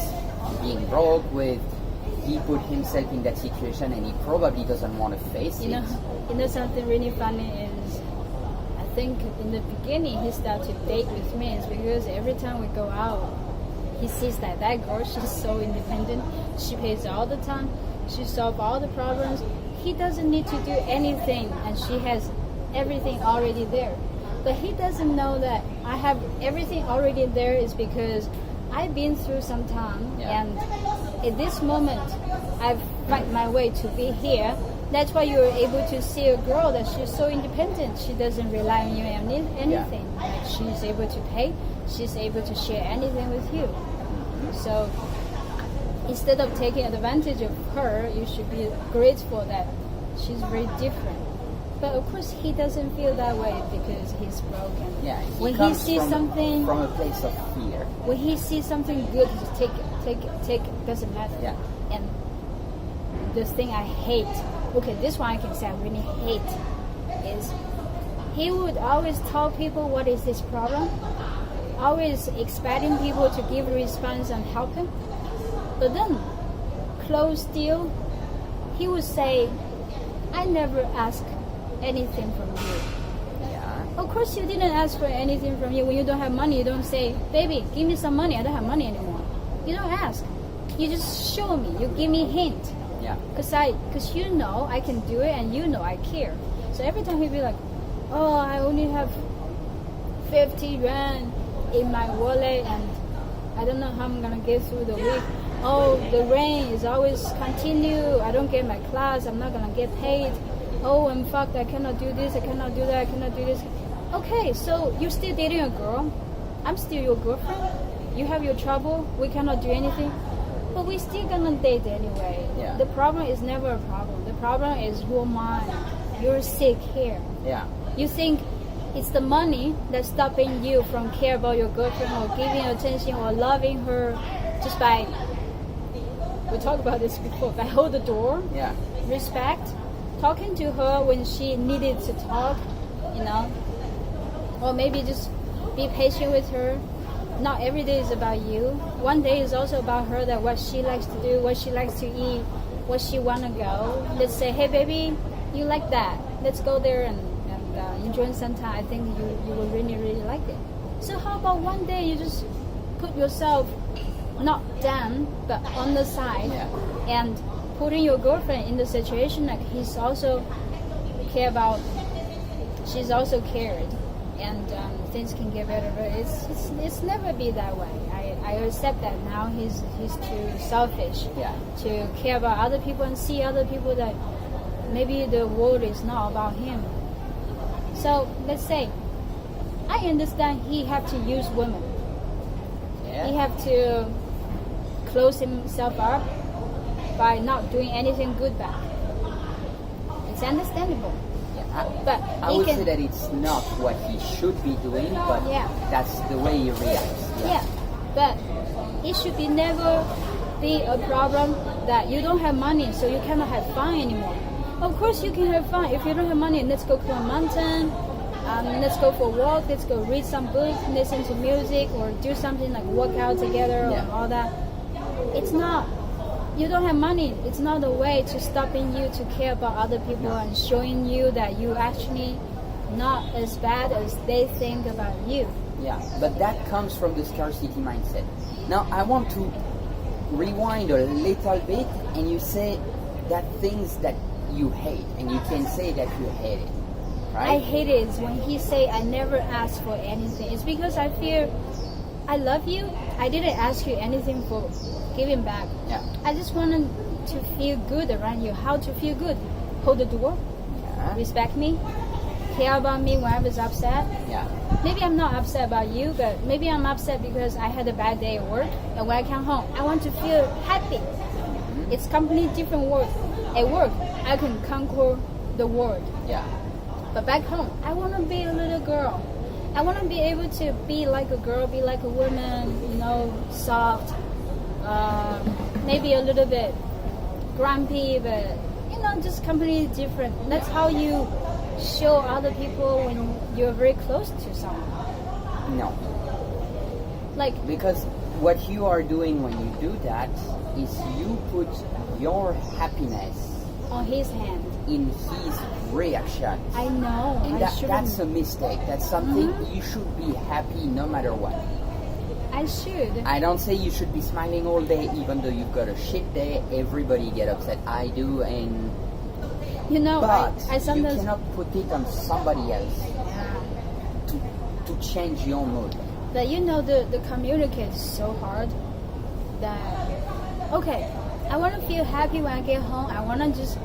being broke, with he put himself in that situation and he probably doesn't want to face it. You know something really funny is, I think in the beginning he started to date with me is because every time we go out, he sees that girl, she's so independent, she pays all the time, she solves all the problems, he doesn't need to do anything and she has everything already there. But he doesn't know that I have everything already there is because I've been through some time, and at this moment I've fight my way to be here. That's why you're able to see a girl that she's so independent. She doesn't rely on you on anything. Like she's able to pay, she's able to share anything with you. So instead of taking advantage of her, you should be grateful that she's very different. But of course, he doesn't feel that way because he's broken. Yeah, when comes he sees something from a place of fear. When he sees something good, he just take it. Doesn't matter. Yeah. And the thing I hate, okay, this one I can say I really hate, is he would always tell people what is his problem, always expecting people to give a response and help him. But then, close deal, he would say, I never ask anything from you. Yeah. Of course you didn't ask for anything from you. When you don't have money, you don't say, baby, give me some money, I don't have money anymore. You don't ask. You just show me, you give me a hint. Yeah. Because you know I can do it and you know I care. So every time he'd be like, oh, I only have 50 rand in my wallet and I don't know how I'm going to get through the week. Oh, the rain is always continue. I don't get my class. I'm not going to get paid. Oh, I'm fucked. I cannot do this. I cannot do that. I cannot do this. Okay, so you're still dating a girl. I'm still your girlfriend. You have your trouble. We cannot do anything. But we're still going to date anyway. Yeah. The problem is never a problem. The problem is your mind. You're sick here. Yeah. You think it's the money that's stopping you from care about your girlfriend or giving attention or loving her just by, we talked about this before, by hold the door, Yeah. respect, talking to her when she needed to talk, or maybe just be patient with her. Not every day is about you. One day is also about her, that what she likes to do, what she likes to eat, where she want to go. Let's say, hey baby, you like that. Let's go there and enjoy some time. I think you will really, really like it. So how about one day you just put yourself not down, but on the side, and putting your girlfriend in the situation like he's also care about, she's also cared, and things can get better. But it's never be that way. I accept that now. He's too selfish to care about other people and see other people that maybe the world is not about him. So let's say I understand he have to use women. Yeah. He have to close himself up by not doing anything good back. It's understandable. But I would say that it's not what he should be doing, but that's the way he reacts. Yeah, but it should be never be a problem that you don't have money, so you cannot have fun anymore. Of course you can have fun. If you don't have money, let's go to a mountain, let's go for a walk, let's go read some books, listen to music, or do something like work out together or all that. It's not, you don't have money, it's not a way to stopping you to care about other people and showing you that you actually not as bad as they think about you. Yeah, but that comes from the scarcity mindset. Now I want to rewind a little bit, and you say that things that you hate, and you can say that you hate it, right? I hate it when he say I never ask for anything. It's because I feel I love you. I didn't ask you anything for giving back. Yeah. I just wanted to feel good around you. How to feel good? Hold the door. Yeah. Respect me. Care about me when I was upset. Yeah. Maybe I'm not upset about you, but maybe I'm upset because I had a bad day at work, and when I come home, I want to feel happy. It's completely different world. At work, I can conquer the world. Yeah. But back home, I want to be a little girl. I want to be able to be like a girl, be like a woman, soft, maybe a little bit grumpy, but just completely different. That's how you show other people when you're very close to someone. No. Like, Because what you are doing when you do that is you put your happiness on his hand. in his reaction. I know. And I shouldn't. that's a mistake. That's something you should be happy no matter what. I should. I don't say you should be smiling all day even though you've got a shit day. Everybody get upset. I do, and You know, but I sometimes. you cannot put it on somebody else to change your mood. That you know the communicate is so hard that okay, I want to feel happy when I get home. I want to just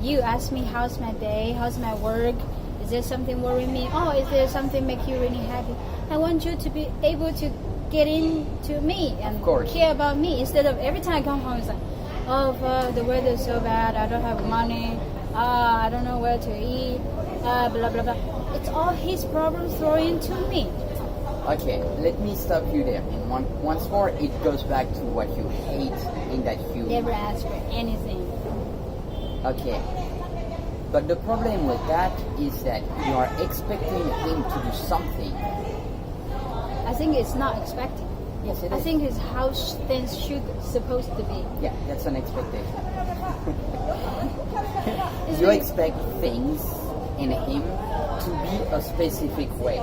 you ask me how's my day, how's my work, is there something worrying me? Oh, is there something make you really happy? I want you to be able to get into me and Of course. care about me instead of every time I come home it's like, oh fuck, the weather's so bad, I don't have money, I don't know where to eat, blah blah blah. It's all his problems thrown into me. Okay, let me stop you there. And once more, it goes back to what you hate in that you... Never ask for anything. Okay. But the problem with that is that you are expecting him to do something. I think it's not expecting. Yes, it I is. think it's how things should supposed to be. Yeah, that's an expectation. It's You really- expect things in him to be a specific way.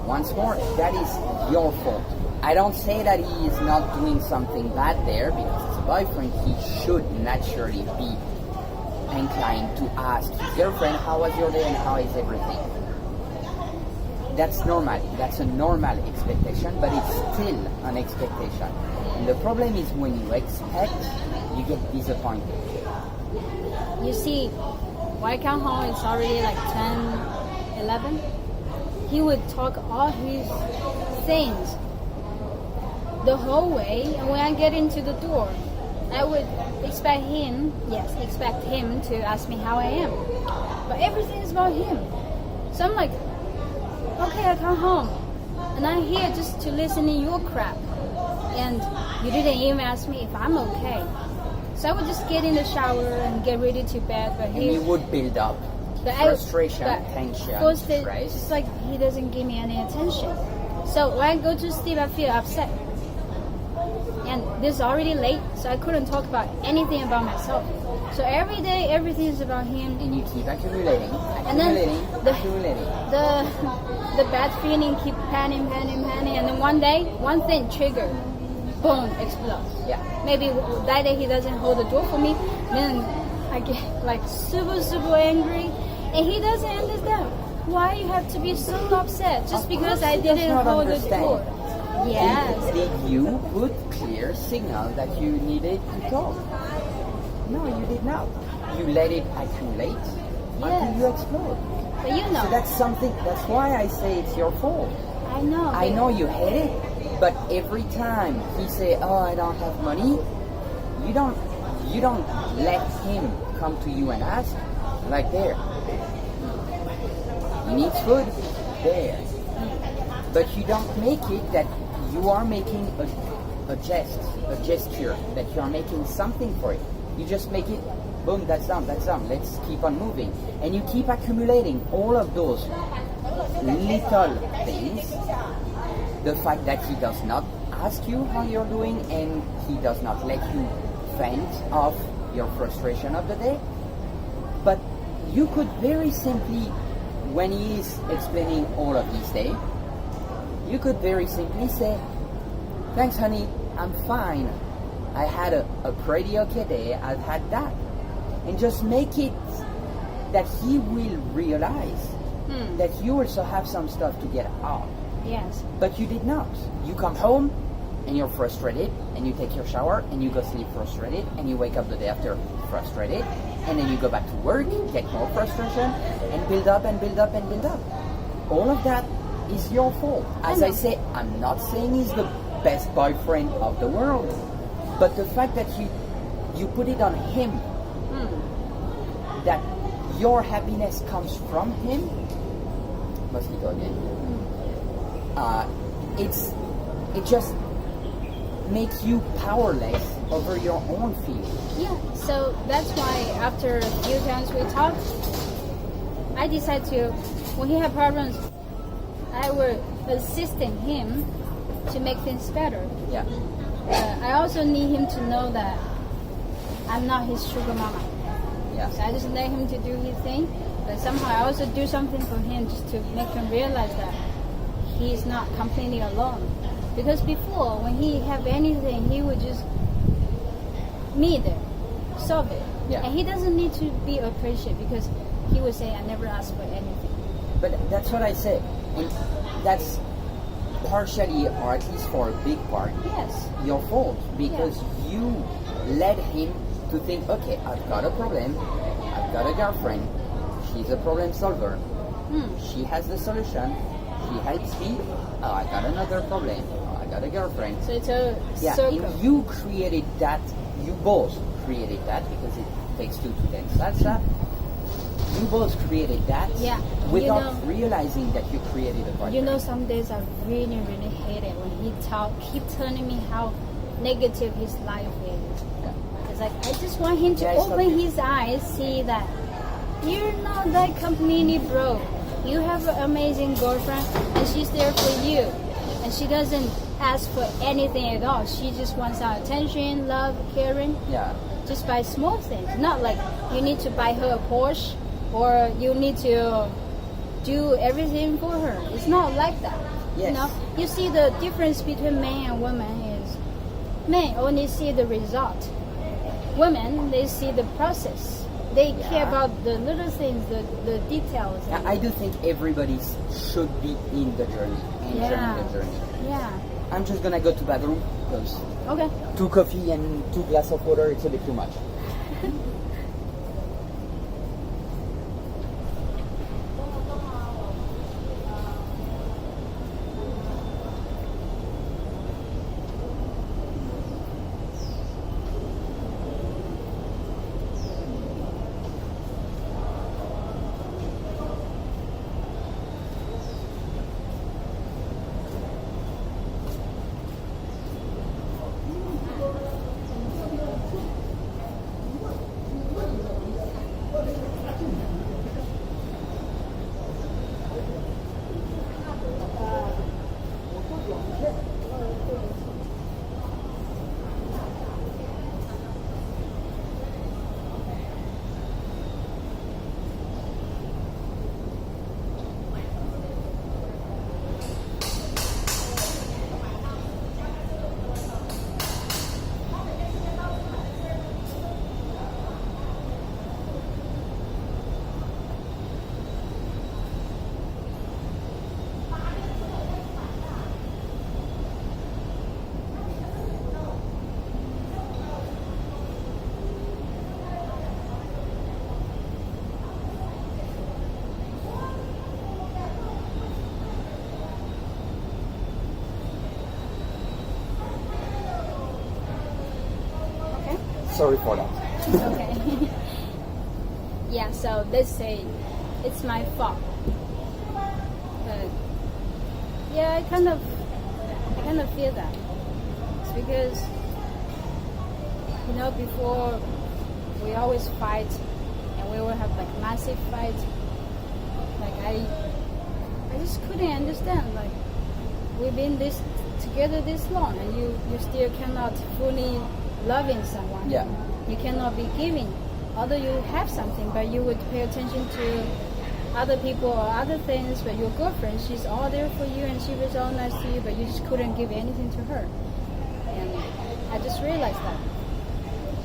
Once more, that is your fault. I don't say that he is not doing something bad there because as a boyfriend he should naturally be inclined to ask his girlfriend how was your day and how is everything. That's normal. That's a normal expectation, but it's still an expectation. And the problem is when you expect, you get disappointed. You see, when I come home, it's already like 10, 11. He would talk all his things the whole way, and when I get into the door, I would expect him to ask me how I am. But everything is about him. So I'm like, okay, I come home, and I'm here just to listen to your crap. And you didn't even ask me if I'm okay. So I would just get in the shower and get ready to bed. But And you would build up frustration, tension, stress. Just like he doesn't give me any attention. So when I go to sleep, I feel upset. And this is already late, so I couldn't talk about anything about myself. So every day, everything is about him. And you keep accumulating, And then accumulating. the bad feeling keep panning, and then one day, one thing trigger, boom, explodes. Yeah. Maybe that day he doesn't hold the door for me, then I get like super angry, and he doesn't understand why you have to be so upset just because I didn't hold the door. Yes. Did you put clear signal that you needed to talk? No, you did not. You let it accumulate until you explode. But you know. So that's something. That's why I say it's your fault. I know. I know you hate it, but every time he say, "Oh, I don't have money," you don't let him come to you and ask, like there. He needs food, there. But you don't make it that you are making a gesture, that you are making something for it. You just make it, boom, that's done, let's keep on moving. And you keep accumulating all of those little things. The fact that he does not ask you how you're doing and he does not let you vent off your frustration of the day. But you could very simply, when he is explaining all of his day, you could very simply say, "Thanks, honey, I'm fine. I had a pretty okay day. I've had that." And just make it that he will realize that you also have some stuff to get out. Yes. But you did not. You come home and you're frustrated and you take your shower and you go sleep frustrated and you wake up the day after frustrated and then you go back to work, get more frustration and build up and build up and build up. All of that is your fault. As I say, I'm not saying he's the best boyfriend of the world, but the fact that you put it on him, that your happiness comes from him, mosquito again. It just make you powerless over your own feelings. Yeah, so that's why after a few times we talked, I decided to, when he had problems, I will assisting him to make things better. Yeah. I also need him to know that I'm not his sugar mama. Yeah. So I just let him to do his thing, but somehow I also do something for him just to make him realize that he's not completely alone. Because before, when he have anything, he would just me there, solve it. Yeah. And he doesn't need to be appreciated because he would say, I never asked for anything. But that's what I say. And that's partially, or at least for a big part, Yes. your fault. Because you led him to think, okay, I've got a problem. I've got a girlfriend. She's a problem solver. She has the solution. She helps me. Oh, I got another problem. Oh, I got a girlfriend. So it's a Yeah, circle. and you created that. You both created that because it takes two to dance salsa. You both created that Yeah, without realizing that you created a partner. You know, some days I really, really hate it when he keep telling me how negative his life is. Yeah. It's like, I just want him to Yeah, it's open not- his eyes, see that you're not that completely broke. You have an amazing girlfriend and she's there for you. And she doesn't ask for anything at all. She just wants our attention, love, caring. Yeah. Just by small things. Not like you need to buy her a Porsche or you need to do everything for her. It's not like that. Yes. You know, you see the difference between man and woman is men only see the result. Women, they see the process. They care Yeah. about the little things, the details. I do think everybody should be in the journey, enjoying the journey. Yeah. I'm just gonna go to bathroom because Okay. 2 coffee and 2 glass of water, it's a bit too much. Okay. Sorry for that. Okay. Yeah, so let's say it's my fault. But yeah, I kind of feel that. It's because before we always fight and we will have like massive fights. Like I just couldn't understand, like we've been together this long and you still cannot fully loving someone. Yeah. You cannot be giving. Although you have something, but you would pay attention to other people or other things, but your girlfriend, she's all there for you and she was all nice to you, but you just couldn't give anything to her. And I just realized that.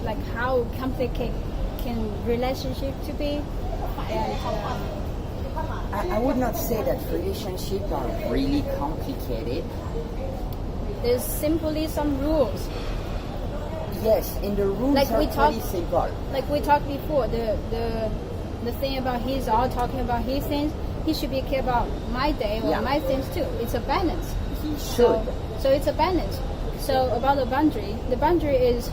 Like how complicated can relationship to be. And I would not say that relationships are really complicated. there's simply some rules. Yes, and the rules Like are we pretty talked- simple. Like we talked before, the thing about he's all talking about his things, he should be care about my day or Yeah. my things too. It's a balance. He should. So it's a balance. So about the boundary is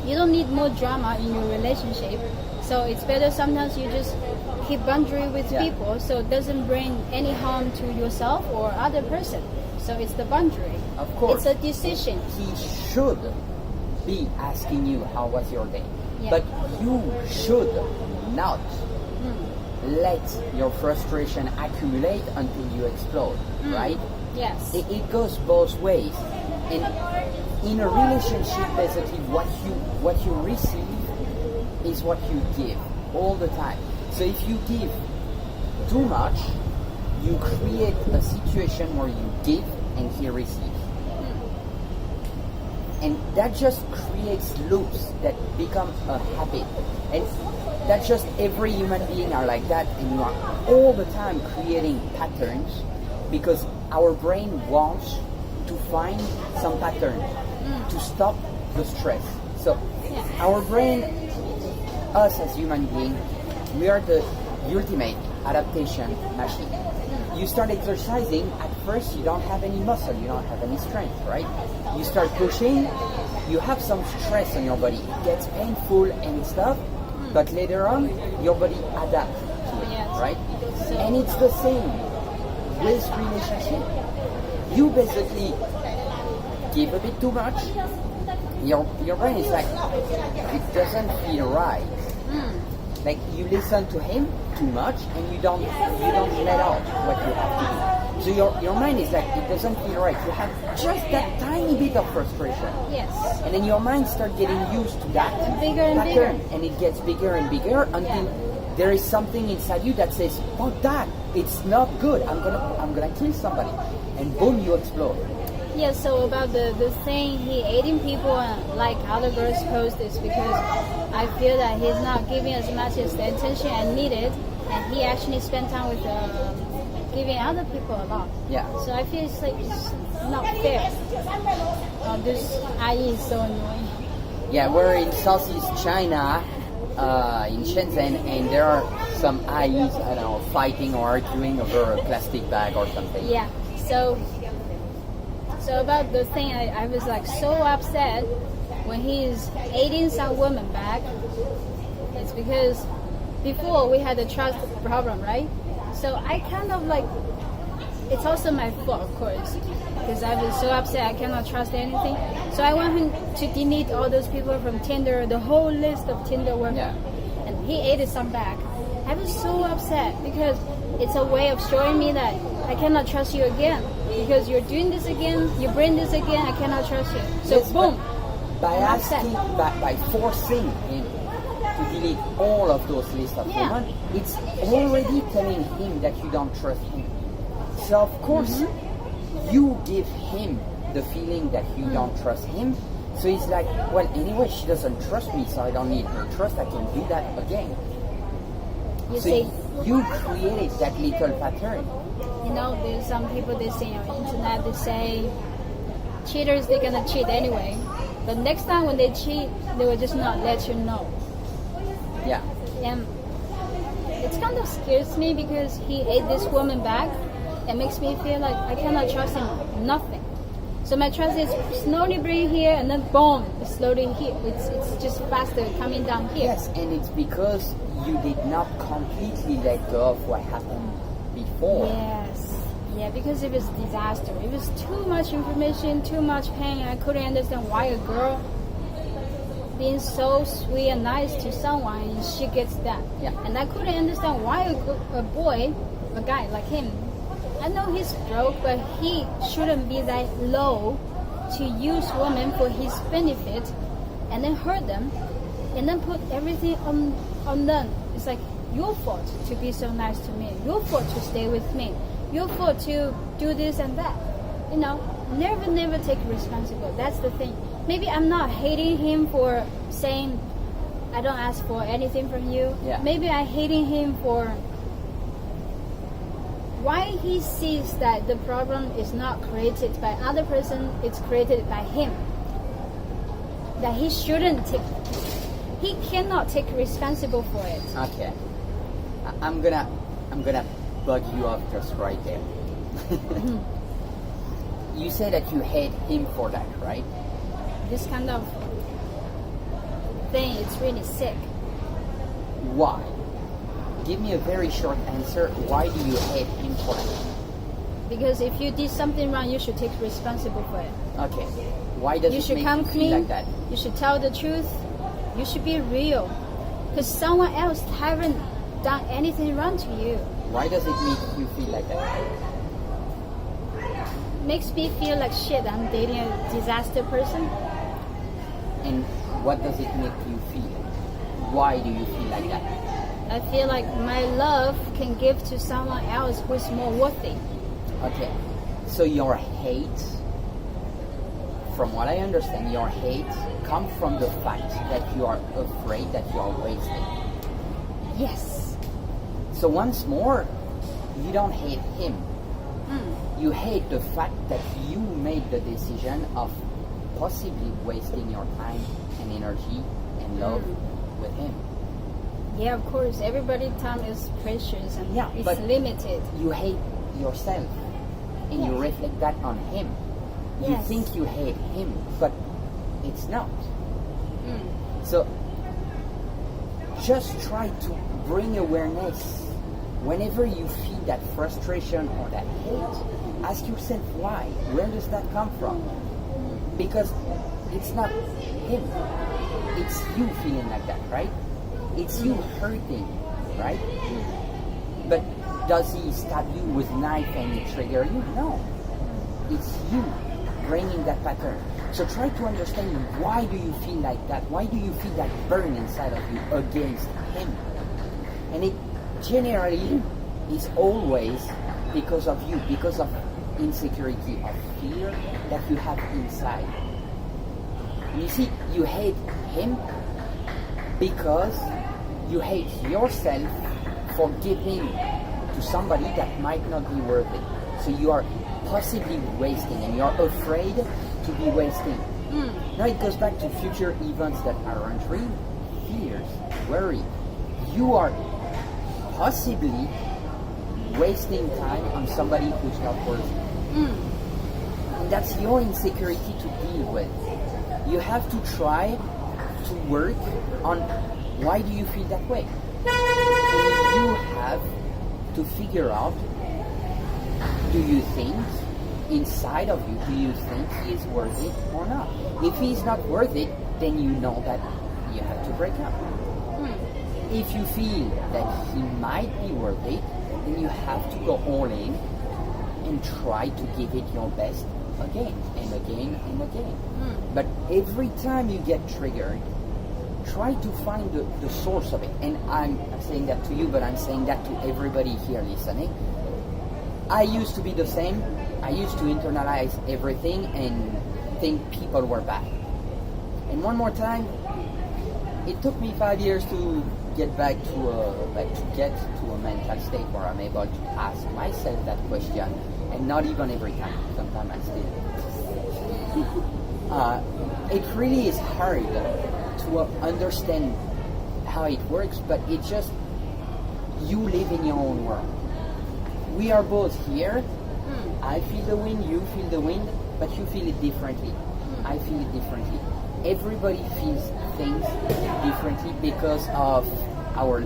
you don't need more drama in your relationship So it's better sometimes you just keep boundary with people, so it doesn't bring any harm to yourself or other person. So it's the boundary. Of course. It's a decision. He should be asking you how was your day. Yeah. But you should not let your frustration accumulate until you explode, right? Yes. It goes both ways. And in a relationship, basically what you receive is what you give all the time. So if you give too much, you create a situation where you give and he receives. And that just creates loops that become a habit. And that's just every human being are like that, and you are all the time creating patterns because our brain wants to find some patterns to stop the stress. So our brain, us as human beings, we are the ultimate adaptation machine. You start exercising, at first you don't have any muscle, you don't have any strength, right? You start pushing, you have some stress on your body. It gets painful and stuff, but later on, your body adapts to it, right? And it's the same with relationship. You basically give a bit too much, your brain is like, it doesn't feel right. Like you listen to him too much and you don't let out what you have to do. So your mind is like, it doesn't feel right. You have just that tiny bit of frustration. Yes. And then your mind starts getting used to that Bigger and pattern. bigger. And it gets bigger and bigger until there is something inside you that says, oh that, it's not good. I'm gonna kill somebody. And boom, you explode. Yeah, so about the thing he hating people and like other girls post is because I feel that he's not giving as much as the attention I needed, and he actually spent time with giving other people a lot. Yeah. So I feel it's like it's not fair. This IE is so annoying. Yeah, we're in Southeast China, in Shenzhen, and there are some IEs, I don't know, fighting or arguing over a plastic bag or something. Yeah. So about the thing, I was like so upset when he's aiding some woman back. It's because before we had a trust problem, right? So I kind of like, it's also my fault, of course, because I was so upset I cannot trust anything. So I want him to delete all those people from Tinder, the whole list of Tinder women. Yeah. And he aided some back. I was so upset because it's a way of showing me that I cannot trust you again. Because you're doing this again, you bring this again, I cannot trust you. So Yes, boom. By asking, by forcing him to delete all of those lists of women, it's already telling him that you don't trust him. So of course, you give him the feeling that you don't trust him. So he's like, well, anyway, she doesn't trust me, so I don't need her trust. I can do that again. You So see, you created that little pattern. you know, there's some people they say on the internet, they say cheaters, they're gonna cheat anyway. But next time when they cheat, they will just not let you know. Yeah. And it kind of scares me because he ate this woman back. It makes me feel like I cannot trust him nothing. So my trust is slowly bring here and then boom, it's slowly here. It's just faster coming down here. Yes, and it's because you did not completely let go of what happened before. Yes. Yeah, because it was disaster. It was too much information, too much pain. I couldn't understand why a girl being so sweet and nice to someone and she gets that. Yeah. And I couldn't understand why a boy, a guy like him, I know he's broke, but he shouldn't be that low to use women for his benefit and then hurt them and then put everything on them. It's like your fault to be so nice to me, your fault to stay with me, your fault to do this and that. You know, never take responsibility. That's the thing. Maybe I'm not hating him for saying I don't ask for anything from you. Yeah. Maybe I'm hating him for why he sees that the problem is not created by other person, it's created by him. That he shouldn't take, he cannot take responsible for it. Okay. I'm gonna bug you up just right there. You say that you hate him for that, right? This kind of thing, it's really sick. Why? Give me a very short answer. Why do you hate him for that? Because if you did something wrong, you should take responsibility for it. Okay. Why does You it should make come you feel clean. like that? You should tell the truth. You should be real. Because someone else haven't done anything wrong to you. Why does it make you feel like that? Makes me feel like shit. I'm dating a disaster person. And what does it make you feel? Why do you feel like that? I feel like my love can give to someone else who's more worthy. Okay. So your hate, from what I understand, your hate comes from the fact that you are afraid that you are wasting. Yes. So once more, you don't hate him. You hate the fact that you made the decision of possibly wasting your time and energy and love with him. Yeah, of course. Everybody's time is precious and Yeah, it's but- limited. You hate yourself and you Yes. reflect that on him. You Yes. think you hate him, but it's not. So just try to bring awareness. Whenever you feel that frustration or that hate, ask yourself why. Where does that come from? Because it's not him. It's you feeling like that, right? It's you hurting, right? But does he stab you with knife and trigger you? No. It's you bringing that pattern. So try to understand, why do you feel like that? Why do you feel that burn inside of you against him? And it generally is always because of you, because of insecurity, of fear that you have inside. And you see, you hate him because you hate yourself for giving to somebody that might not be worth it. So you are possibly wasting and you're afraid to be wasting. Now it goes back to future events that aren't real. Fears, worry. You are possibly wasting time on somebody who's not worthy. And that's your insecurity to deal with. You have to try to work on why do you feel that way. And you have to figure out, do you think inside of you, do you think he is worth it or not? If he is not worth it, then you know that you have to break up. If you feel that he might be worth it, then you have to go all in and try to give it your best again and again and again. But every time you get triggered, try to find the source of it. And I'm saying that to you, but I'm saying that to everybody here listening. I used to be the same. I used to internalize everything and think people were bad. And one more time, it took me 5 years to get back to a mental state where I'm able to ask myself that question, and not even every time. Sometimes I still. It really is hard to understand how it works, but it's just you live in your own world. We are both here. I feel the wind, you feel the wind, but you feel it differently. I feel it differently. Everybody feels things differently because of our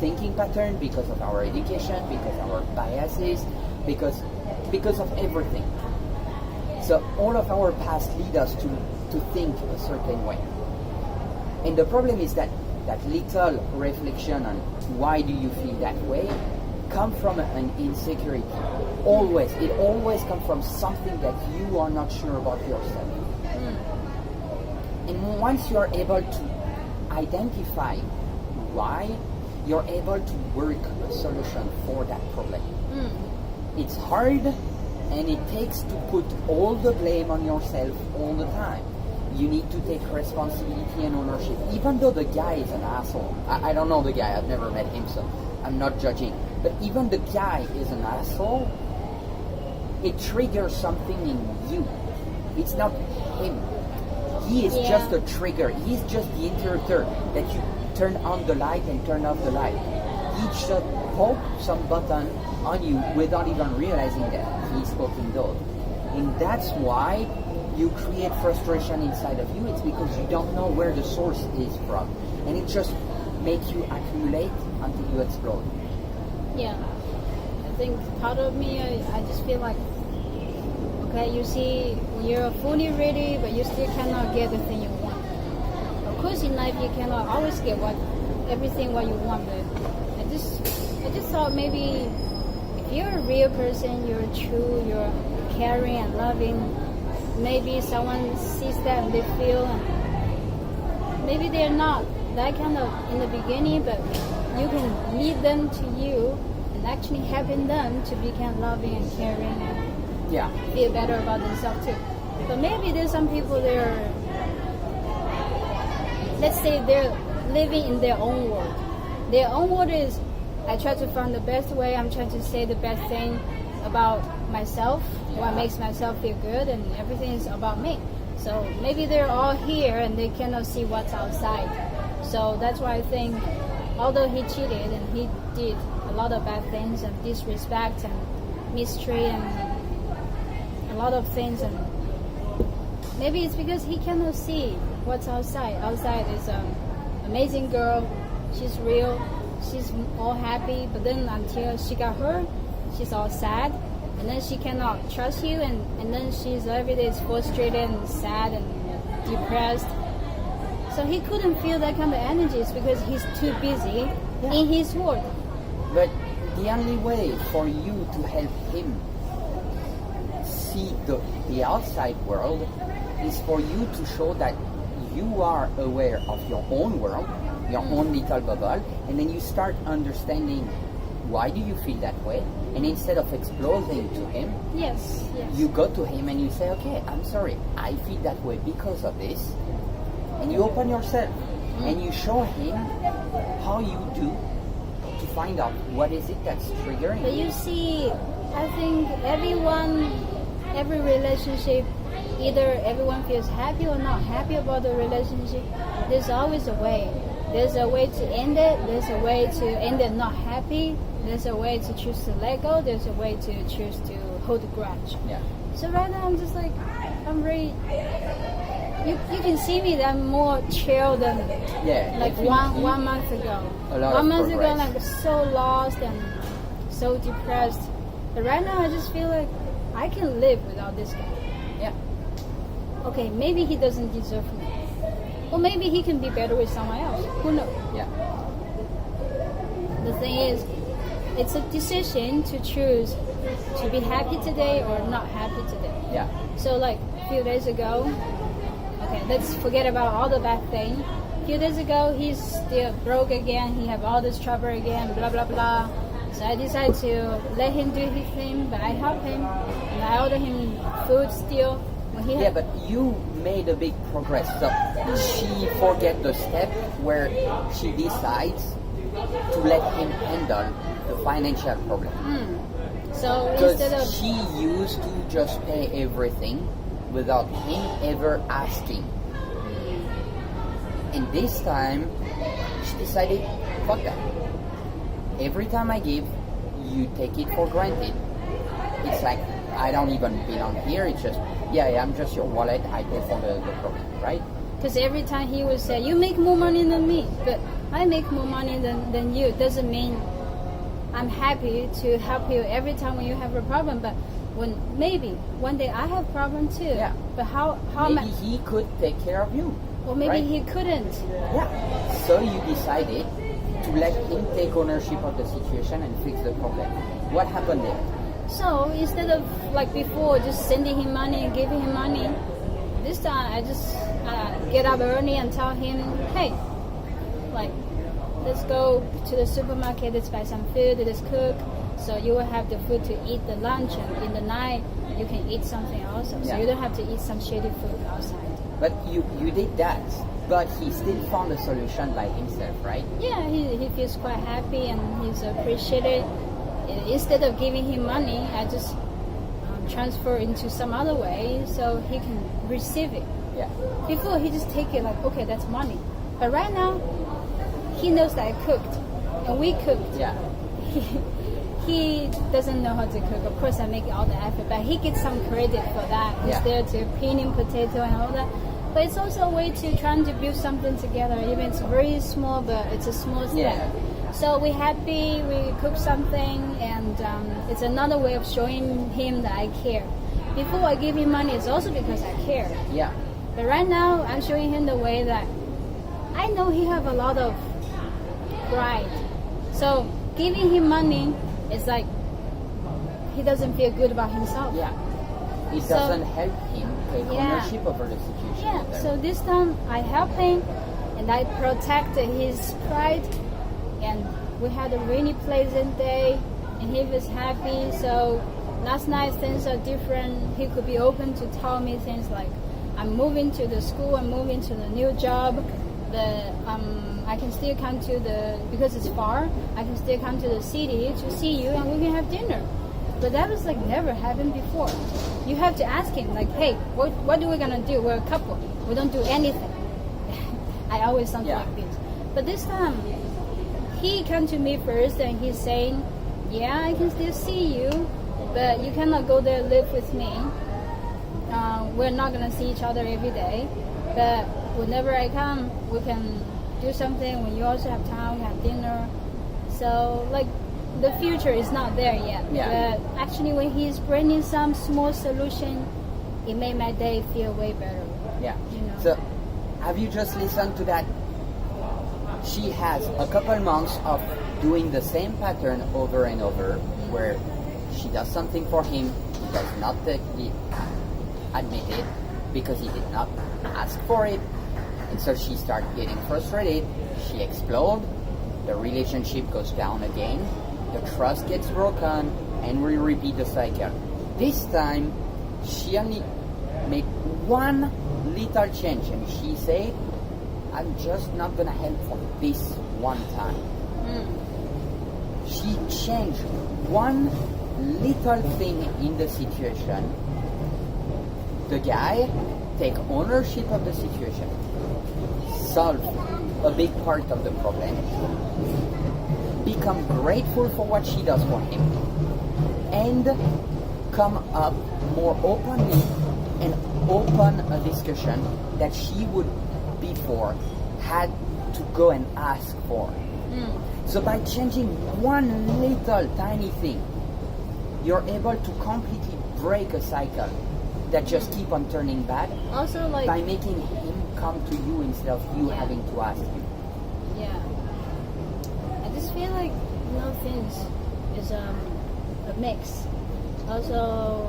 thinking pattern, because of our education, because of our biases, because of everything. So all of our past lead us to think a certain way. And the problem is that little reflection on why do you feel that way come from an insecurity. Always. It always comes from something that you are not sure about yourself. And once you are able to identify why, you're able to work a solution for that problem. It's hard, and it takes to put all the blame on yourself all the time. You need to take responsibility and ownership. Even though the guy is an asshole. I don't know the guy, I've never met him, so I'm not judging. But even the guy is an asshole, it triggers something in you. It's not him. He is just a trigger. He's just the interrupter that you turn on the light and turn off the light. He just poke some button on you without even realizing that he's poking those. And that's why you create frustration inside of you. It's because you don't know where the source is from. And it's just make you accumulate until you explode. Yeah. I think part of me, I just feel like, okay, you see, when you're fully ready, but you still cannot get the thing you want. Of course, in life, you cannot always get everything what you want, but I just thought maybe if you're a real person, you're true, you're caring and loving, maybe someone sees that and they feel, and maybe they're not that kind of in the beginning, but you can lead them to you and actually helping them to become loving and caring and Yeah. feel better about themselves too. But maybe there's some people let's say they're living in their own world. Their own world is, I try to find the best way, I'm trying to say the best thing about myself, what makes myself feel good, and everything is about me. So maybe they're all here and they cannot see what's outside. So that's why I think, although he cheated and he did a lot of bad things and disrespect and mystery and a lot of things, and maybe it's because he cannot see what's outside. Outside is an amazing girl, she's real, she's all happy, but then until she got hurt, she's all sad, and then she cannot trust you, and then she's every day is frustrated and sad and depressed. So he couldn't feel that kind of energies because he's too busy in his world. But the only way for you to help him see the outside world is for you to show that you are aware of your own world, your own little bubble, and then you start understanding why do you feel that way, and instead of exploding to him, Yes. you go to him and you say, okay, I'm sorry, I feel that way because of this, and you open yourself and you show him how you do to find out what is it that's triggering. But you see, I think every relationship, either everyone feels happy or not happy about the relationship, there's always a way. There's a way to end it, there's a way to end it not happy, there's a way to choose to let go, there's a way to choose to hold a grudge. Yeah. So right now I'm just like, I'm very, you can see me that I'm more chill than like one month ago. One month ago, like so lost and so depressed. But right now I just feel like I can live without this guy. Yeah. Okay, maybe he doesn't deserve me. Or maybe he can be better with someone else. Who knows? Yeah. The thing is, it's a decision to choose to be happy today or not happy today. Yeah. So like a few days ago, okay, let's forget about all the bad things. A few days ago, he's still broke again. He have all this trouble again, blah, blah, blah. So I decided to let him do his thing, but I help him. And I order him food still. Yeah, but you made a big progress. So she forget the step where she decides to let him handle the financial problem. So instead of Because she used to just pay everything without him ever asking. And this time, she decided, fuck that. Every time I give, you take it for granted. It's like, I don't even belong here. It's just, yeah, I'm just your wallet. I pay for the problem, right? because every time he would say, you make more money than me, but I make more money than you. Doesn't mean I'm happy to help you every time when you have a problem, but when maybe one day I have problem too. Yeah. But how Maybe he could take care of you. or maybe right? he couldn't. Yeah. So you decided to let him take ownership of the situation and fix the problem. What happened there? So instead of like before just sending him money and giving him money, this time I just get up early and tell him, hey, like, let's go to the supermarket, let's buy some food, let's cook. So you will have the food to eat the lunch, and in the night you can eat something also. So Yeah. you don't have to eat some shitty food outside. But you did that, but he still found a solution by himself, right? Yeah, he feels quite happy and he's appreciated. Instead of giving him money, I just transfer into some other way so he can receive it. Yeah. Before he just take it like, okay, that's money. But right now, he knows that I cooked and we cooked. Yeah. He doesn't know how to cook. Of course, I make all the effort, but he gets some credit for that. Yeah. He's there to peeling potato and all that. But it's also a way to trying to build something together. Even it's very small, but it's a small step. Yeah. So we're happy, we cook something, and it's another way of showing him that I care. Before I give him money, it's also because I care. Yeah. But right now, I'm showing him the way that I know he have a lot of pride. So giving him money is like he doesn't feel good about himself. Yeah. It doesn't help him take ownership over the situation. Yeah. either. So this time I help him and I protect his pride, and we had a really pleasant day, and he was happy. So last night things are different. He could be open to tell me things like, I'm moving to the school, I'm moving to the new job, I can still come to because it's far, I can still come to the city to see you and we can have dinner. But that was like never happened before. You have to ask him like, hey, what are we gonna do? We're a couple. We don't do anything. I always something like this. But this time, he came to me first and he's saying, yeah, I can still see you, but you cannot go there live with me. We're not gonna see each other every day, but whenever I come, we can do something. When you also have time, we have dinner. So like the future is not there yet. Yeah. But actually, when he's bringing some small solution, it made my day feel way better. Yeah. You know. So, have you just listened to that? She has a couple months of doing the same pattern over and over, where she does something for him, he does not admit it because he did not ask for it, and so she starts getting frustrated. She explodes. The relationship goes down again. The trust gets broken, and we repeat the cycle. This time, she only made one little change, and she said, I'm just not gonna help for this one time. She changed one little thing in the situation. The guy take ownership of the situation, solve a big part of the problem, become grateful for what she does for him, and come up more openly and open a discussion that she would before had to go and ask for. So by changing one little tiny thing, you're able to completely break a cycle that just keep on turning bad. Also, like by making him come to you instead of you having to ask him. Yeah. I just feel like things is a mix. Also,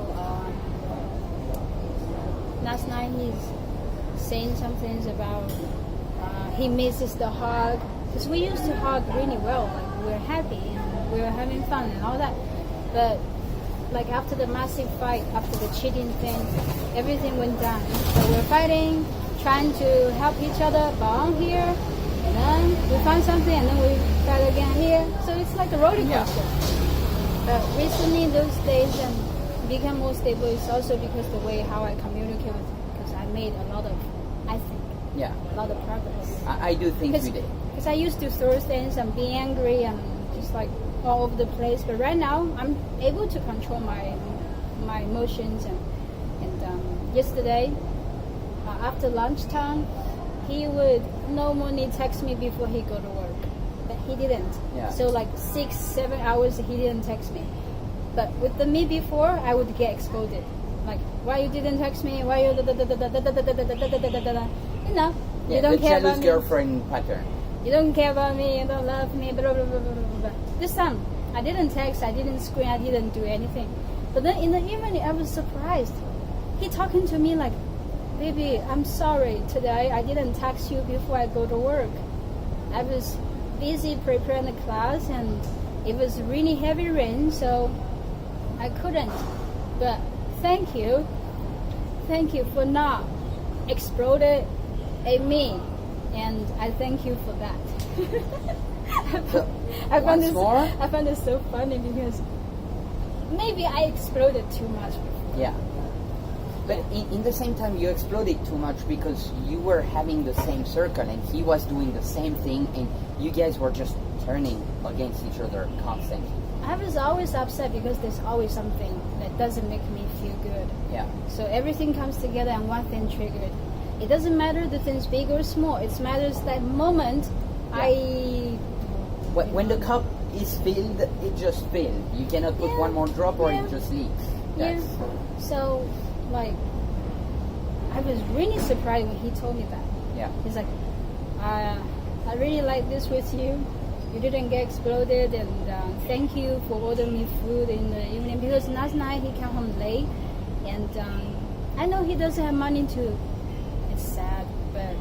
last night he's saying some things about he misses the hug, because we used to hug really well, like we were happy and we were having fun and all that. But like after the massive fight, after the cheating thing, everything went down. So we're fighting, trying to help each other, bond here, and then we find something, and then we fight again here. So it's like a roller coaster. But recently, those days and become more stable is also because the way how I communicate with him, because I made a lot of, I think, a lot of progress. I do think you did. Because I used to throw things and be angry and just like all over the place, but right now I'm able to control my emotions, and yesterday after lunchtime he would normally text me before he go to work, but he didn't. So like 6-7 hours he didn't text me. But with the me before, I would get exploded, like, why you didn't text me, why you you don't care about me, girlfriend pattern. you don't care about me, you don't love me, blah, blah, blah, blah, blah, blah. This time, I didn't text, I didn't screen, I didn't do anything. But then in the evening, I was surprised. He talking to me like, baby, I'm sorry, today I didn't text you before I go to work. I was busy preparing the class, and it was really heavy rain, so I couldn't. But thank you for not exploded at me, and I thank you for that. I found it so funny because maybe I exploded too much before. Yeah. But in the same time, you exploded too much because you were having the same circle and he was doing the same thing, and you guys were just turning against each other constantly. I was always upset because there's always something that doesn't make me feel good. Yeah. So everything comes together and one thing triggered. It doesn't matter the things big or small. It matters that moment. When the cup is filled, it just filled. You cannot put one more drop or it just leaks. Yeah. So, like, I was really surprised when he told me that. Yeah. He's like, I really like this with you. You didn't get exploded, and thank you for ordering me food in the evening, because last night he came home late, and I know he doesn't have money to. It's sad, but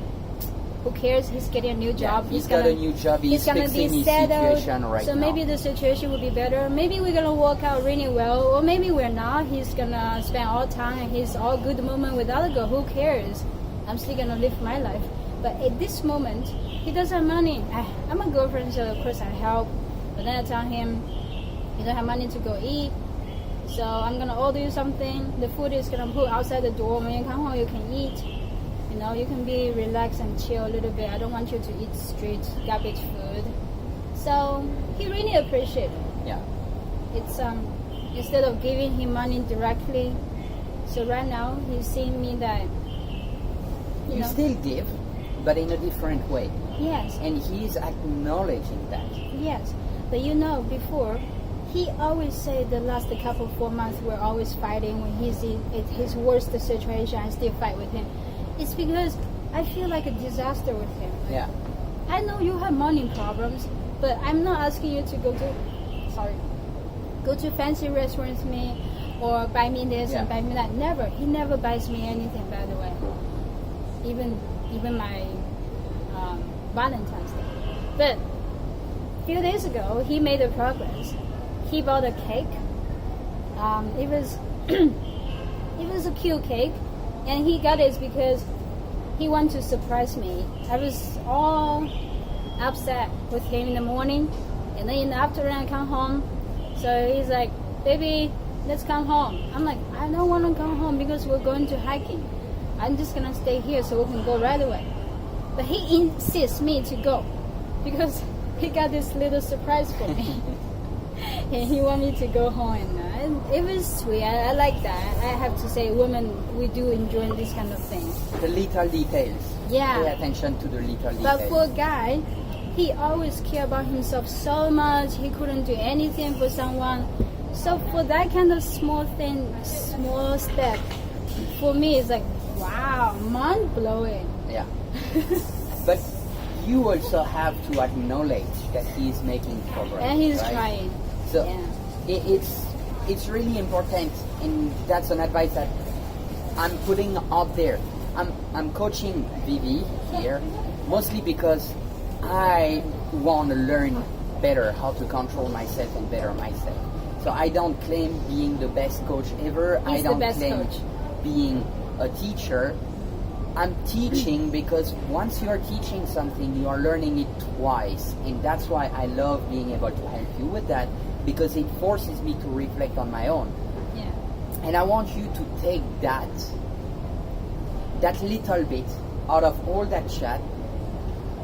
who cares? He's getting a new job. Yeah, he's got a new job. He's gonna fixing be his settled. situation right so now. maybe the situation will be better. Maybe we're gonna work out really well, or maybe we're not. He's gonna spend all time and he's all good moment with other girl. Who cares? I'm still gonna live my life. But at this moment, he doesn't have money. I'm a girlfriend, so of course I help. But then I tell him, you don't have money to go eat, so I'm gonna order you something. The food is gonna put outside the door. When you come home, you can eat. You know, you can be relaxed and chill a little bit. I don't want you to eat street garbage food. So he really appreciates it. Yeah. It's instead of giving him money directly. So right now he's seeing me that You still give, but in a different way. Yes. And he's acknowledging that. Yes, but you know, before, he always said the last couple 4 months we're always fighting. When he's in his worst situation, I still fight with him. It's because I feel like a disaster with him. Yeah. I know you have money problems, but I'm not asking you to go to fancy restaurants with me, or buy me this and buy me that. Never. He never buys me anything, by the way. Even my Valentine's Day. But a few days ago, he made a progress. He bought a cake. It was it was a cute cake, and he got it because he wanted to surprise me. I was all upset with him in the morning, and then in the afternoon I come home. So he's like, "Baby, let's come home." I'm like, "I don't want to come home because we're going to hiking. I'm just gonna stay here so we can go right away." But he insists me to go because he got this little surprise for me. And he want me to go home, and it was sweet. I like that. I have to say, women, we do enjoy this kind of things. The little details. Yeah. Pay attention to the little details. But for a guy, he always care about himself so much. He couldn't do anything for someone. So for that kind of small thing, small step, for me, it's like, wow, mind blowing. Yeah. But you also have to acknowledge that he's making progress. And he's right? trying. So Yeah. it's really important, and that's an advice that I'm putting out there. I'm coaching Vivi here mostly because I want to learn better how to control myself and better myself. So I don't claim being the best coach ever. He's I don't the best claim coach. being a teacher. I'm teaching because once you are teaching something, you are learning it twice, and that's why I love being able to help you with that, because it forces me to reflect on my own. Yeah. And I want you to take that little bit out of all that chat.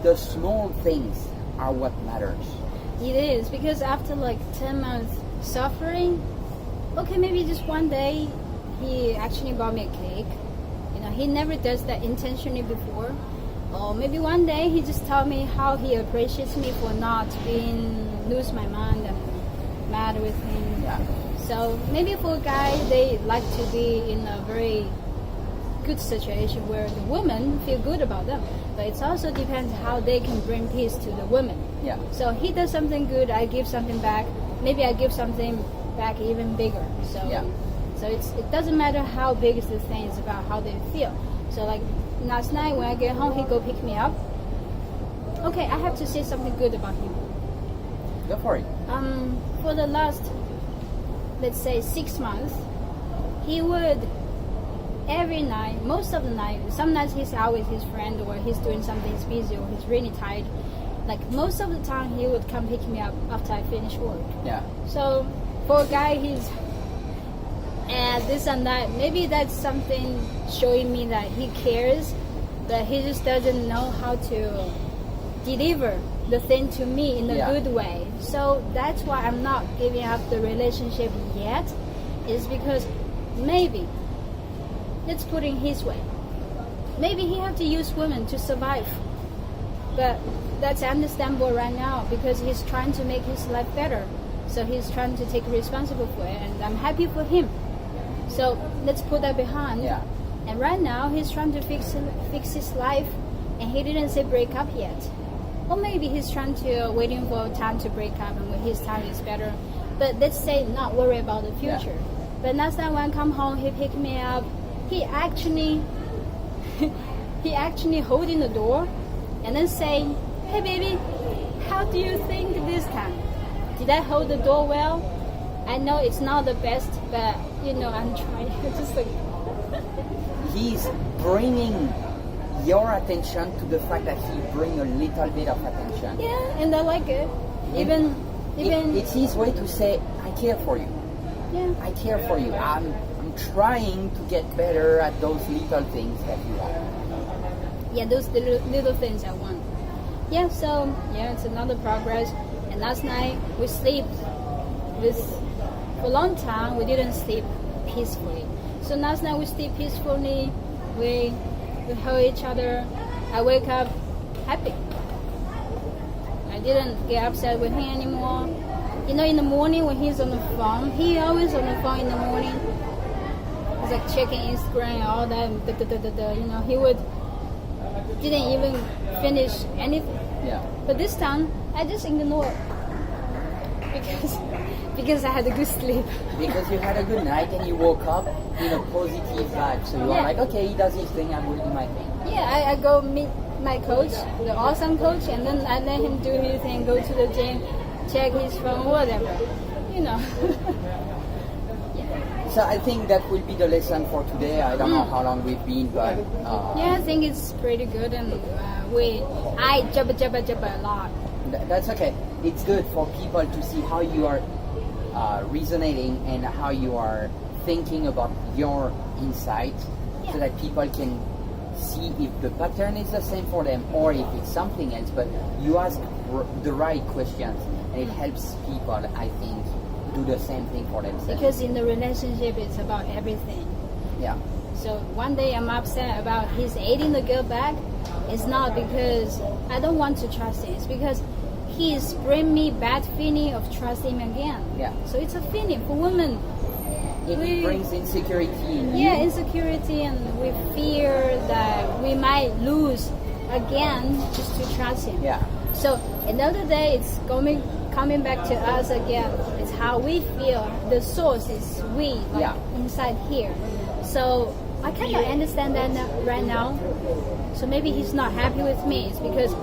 The small things are what matters. It is, because after like 10 months suffering, okay, maybe just one day he actually bought me a cake. You know, he never does that intentionally before. Or maybe one day he just told me how he appreciates me for not lose my mind and mad with him. Yeah. So maybe for a guy, they like to be in a very good situation where the women feel good about them. But it also depends how they can bring peace to the women. Yeah. So he does something good, I give something back. Maybe I give something back even bigger. So so it doesn't matter how big is the thing, it's about how they feel. So like last night when I get home, he go pick me up. Okay, I have to say something good about him. Go for it. For the last, let's say 6 months, he would every night, most of the night, some nights he's out with his friend or he's doing something, he's busy or he's really tired. Like most of the time he would come pick me up after I finish work. Yeah. So for a guy, he's this and that. Maybe that's something showing me that he cares, but he just doesn't know how to deliver the thing to me in a good way. So that's why I'm not giving up the relationship yet, is because maybe let's put it his way. maybe he have to use women to survive. But that's understandable right now because he's trying to make his life better. So he's trying to take responsibility for it, and I'm happy for him. So let's put that behind. Yeah. And right now he's trying to fix his life, and he didn't say break up yet. Or maybe he's trying to waiting for time to break up, and when his time is better. But let's say not worry about the future. Yeah. But last time when I come home, he picked me up. He actually holding the door, and then saying, "Hey baby, how do you think this time? Did I hold the door well? I know it's not the best, but I'm trying." Just like He's bringing your attention to the fact that he bring a little bit of attention. yeah, and I like it. Even It's his way to say, I care for you. yeah. I care for you. I'm trying to get better at those little things that you want. Yeah, those little things I want. Yeah, so it's another progress. And last night we sleep for a long time. We didn't sleep peacefully. So last night we sleep peacefully. We hold each other. I wake up happy. I didn't get upset with him anymore. In the morning when he's on the phone, he always on the phone in the morning. He's like checking Instagram and all that. He didn't even finish anything. Yeah. But this time, I just ignored because I had a good sleep. Because you had a good night and you woke up in a positive vibe. So you are Yeah. like, okay, he does his thing, I will do my thing. Yeah, I go meet my coach, the awesome coach, and then I let him do his thing, go to the gym, check his phone, whatever. So I think that will be the lesson for today. I don't know how long we've been, but Yeah, I think it's pretty good, and I jabba a lot. That's okay. It's good for people to see how you are resonating and how you are thinking about your insight, so that people can see if the pattern is the same for them or if it's something else. But you ask the right questions, and it helps people, I think, do the same thing for themselves. Because in the relationship, it's about everything. Yeah. So one day I'm upset about his hating the girl back. It's not because I don't want to trust him. It's because he's bring me bad feeling of trusting him again. Yeah. So it's a feeling for women. It brings insecurity in you. Yeah, insecurity, and we fear that we might lose again just to trust him. Yeah. So another day it's coming back to us again. It's how we feel. The source is we, inside here. So I kind of understand that right now. So maybe he's not happy with me. It's because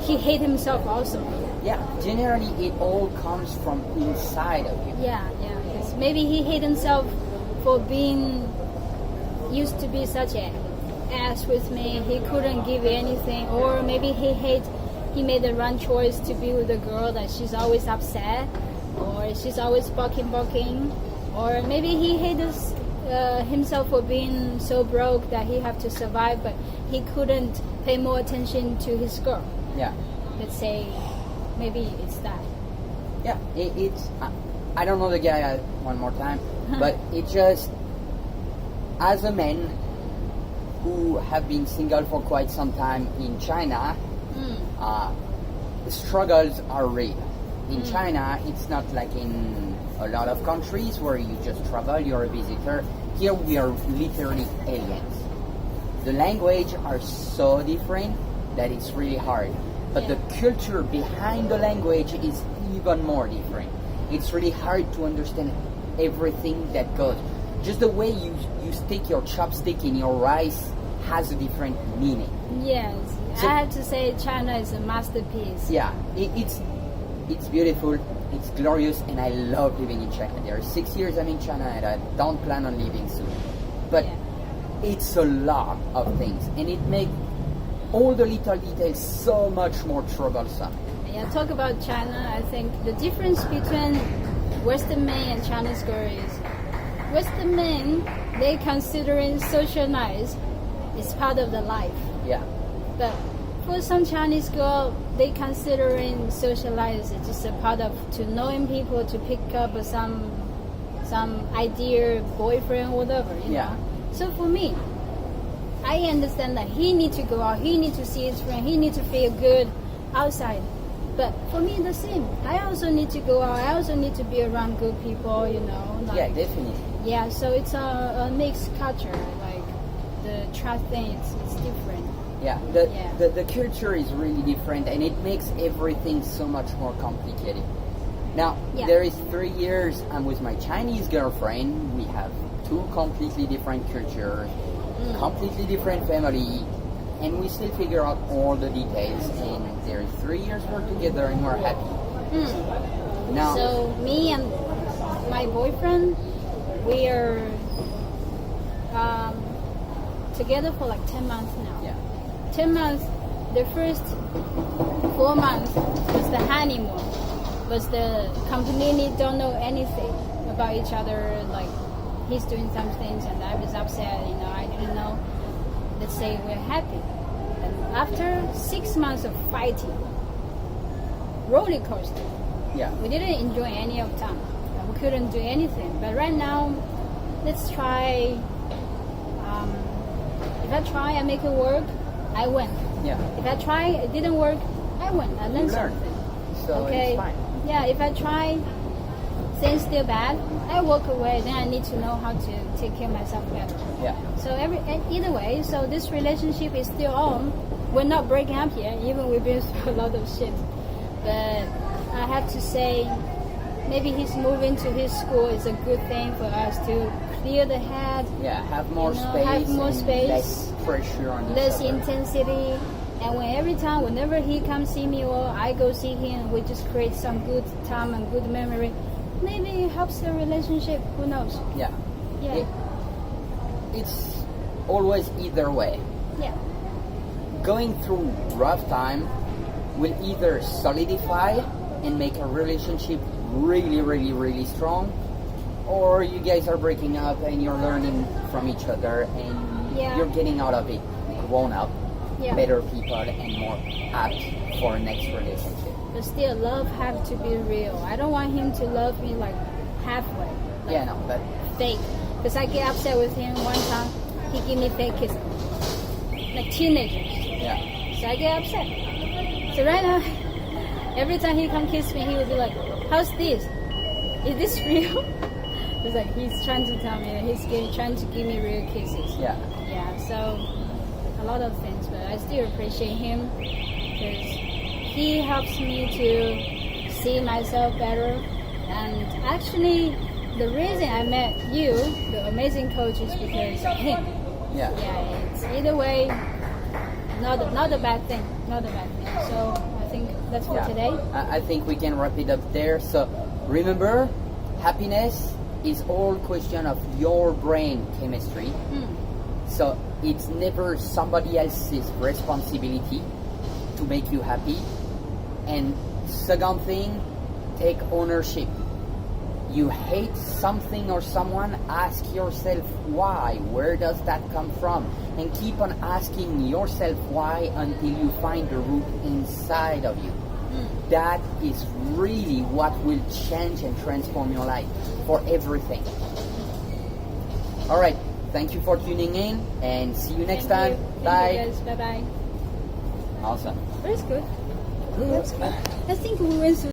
he hates himself also. Yeah, generally it all comes from inside of you. Yeah. Because maybe he hates himself for being used to be such an ass with me. He couldn't give anything, or maybe he made the wrong choice to be with a girl that she's always upset, or she's always barking, or maybe he hates himself for being so broke that he have to survive, but he couldn't pay more attention to his girl. Yeah. Let's say maybe it's that. Yeah, it's I don't know the guy one more time, but it just, as a man who have been single for quite some time in China, struggles are real. In China, it's not like in a lot of countries where you just travel, you're a visitor. Here we are literally aliens. The language are so different that it's really hard. But the culture behind the language is even more different. It's really hard to understand everything that goes. Just the way you stick your chopstick in your rice has a different meaning. Yes, So- I have to say China is a masterpiece. Yeah, it's beautiful, it's glorious, and I love living in China. There are 6 years I'm in China, and I don't plan on leaving soon. But it's a lot of things, and it makes all the little details so much more troublesome. Yeah, talk about China. I think the difference between Western men and Chinese girl is Western men, they considering socialize is part of the life. Yeah. But for some Chinese girl, they considering socialize is just a part of to knowing people, to pick up some idea, boyfriend, whatever. You know. So for me, I understand that he needs to go out, he needs to see his friend, he needs to feel good outside. But for me, the same. I also need to go out. I also need to be around good people, you know. Like, Yeah, definitely. yeah, so it's a mixed culture. Like the trust thing, it's different. Yeah, the culture is really different, and it makes everything so much more complicated. Now, Yeah. there is 3 years I'm with my Chinese girlfriend. We have 2 completely different cultures, completely different family, and we still figure out all the details. And there is 3 years we're together and we're happy. Now, So me and my boyfriend, we are together for like 10 months now. yeah, 10 months, the first 4 months was the honeymoon, was the completely don't know anything about each other, like he's doing some things and I was upset, you know, I didn't know. Let's say we're happy. And after 6 months of fighting, roller coaster, yeah, we didn't enjoy any of time. We couldn't do anything. But right now, let's try. If I try, I make it work, I win. yeah. If I try, it didn't work, I win. I learn You learn. something. So Okay. it's fine. Yeah. If I try, things still bad, I walk away. Then I need to know how to take care of myself better. Yeah, So either way, so this relationship is still on. We're not breaking up yet, even we've been through a lot of shit. But I have to say, maybe he's moving to his school is a good thing for us to clear the head, yeah. Have more You know, space, have more and space, less pressure on each less other. intensity. And whenever he comes see me or I go see him, we just create some good time and good memory. Maybe it helps the relationship. Who knows? Yeah. Yeah, It's always either way. yeah, Going through rough time will either solidify and make a relationship really, really, really strong, or you guys are breaking up and you're learning from each other and Yeah. you're getting out of it grown up, yeah. better people and more apt for a next relationship. But still, love have to be real. I don't want him to love me like halfway, like Yeah, no, but fake. Because I get upset with him one time, he give me fake kiss, like teenagers. yeah, So I get upset. So right now, every time he come kiss me, he will be like, "How's this? Is this real?" It's like he's trying to tell me that trying to give me real kisses. yeah, Yeah, so a lot of things, but I still appreciate him because he helps me to see myself better. And actually, the reason I met you, the amazing coach, is because of him. yeah. Yeah, it's either way, not a bad thing, not a bad thing. So I think that's for Yeah. today. I think we can wrap it up there. So remember, happiness is all question of your brain chemistry. So it's never somebody else's responsibility to make you happy. And second thing, take ownership. You hate something or someone, ask yourself why. Where does that come from? And keep on asking yourself why until you find the root inside of you. That is really what will change and transform your life for everything. All right. Thank you for tuning in and see you next time. Thank Bye. you guys. Bye bye. Awesome. That's good. That's good. I think we went through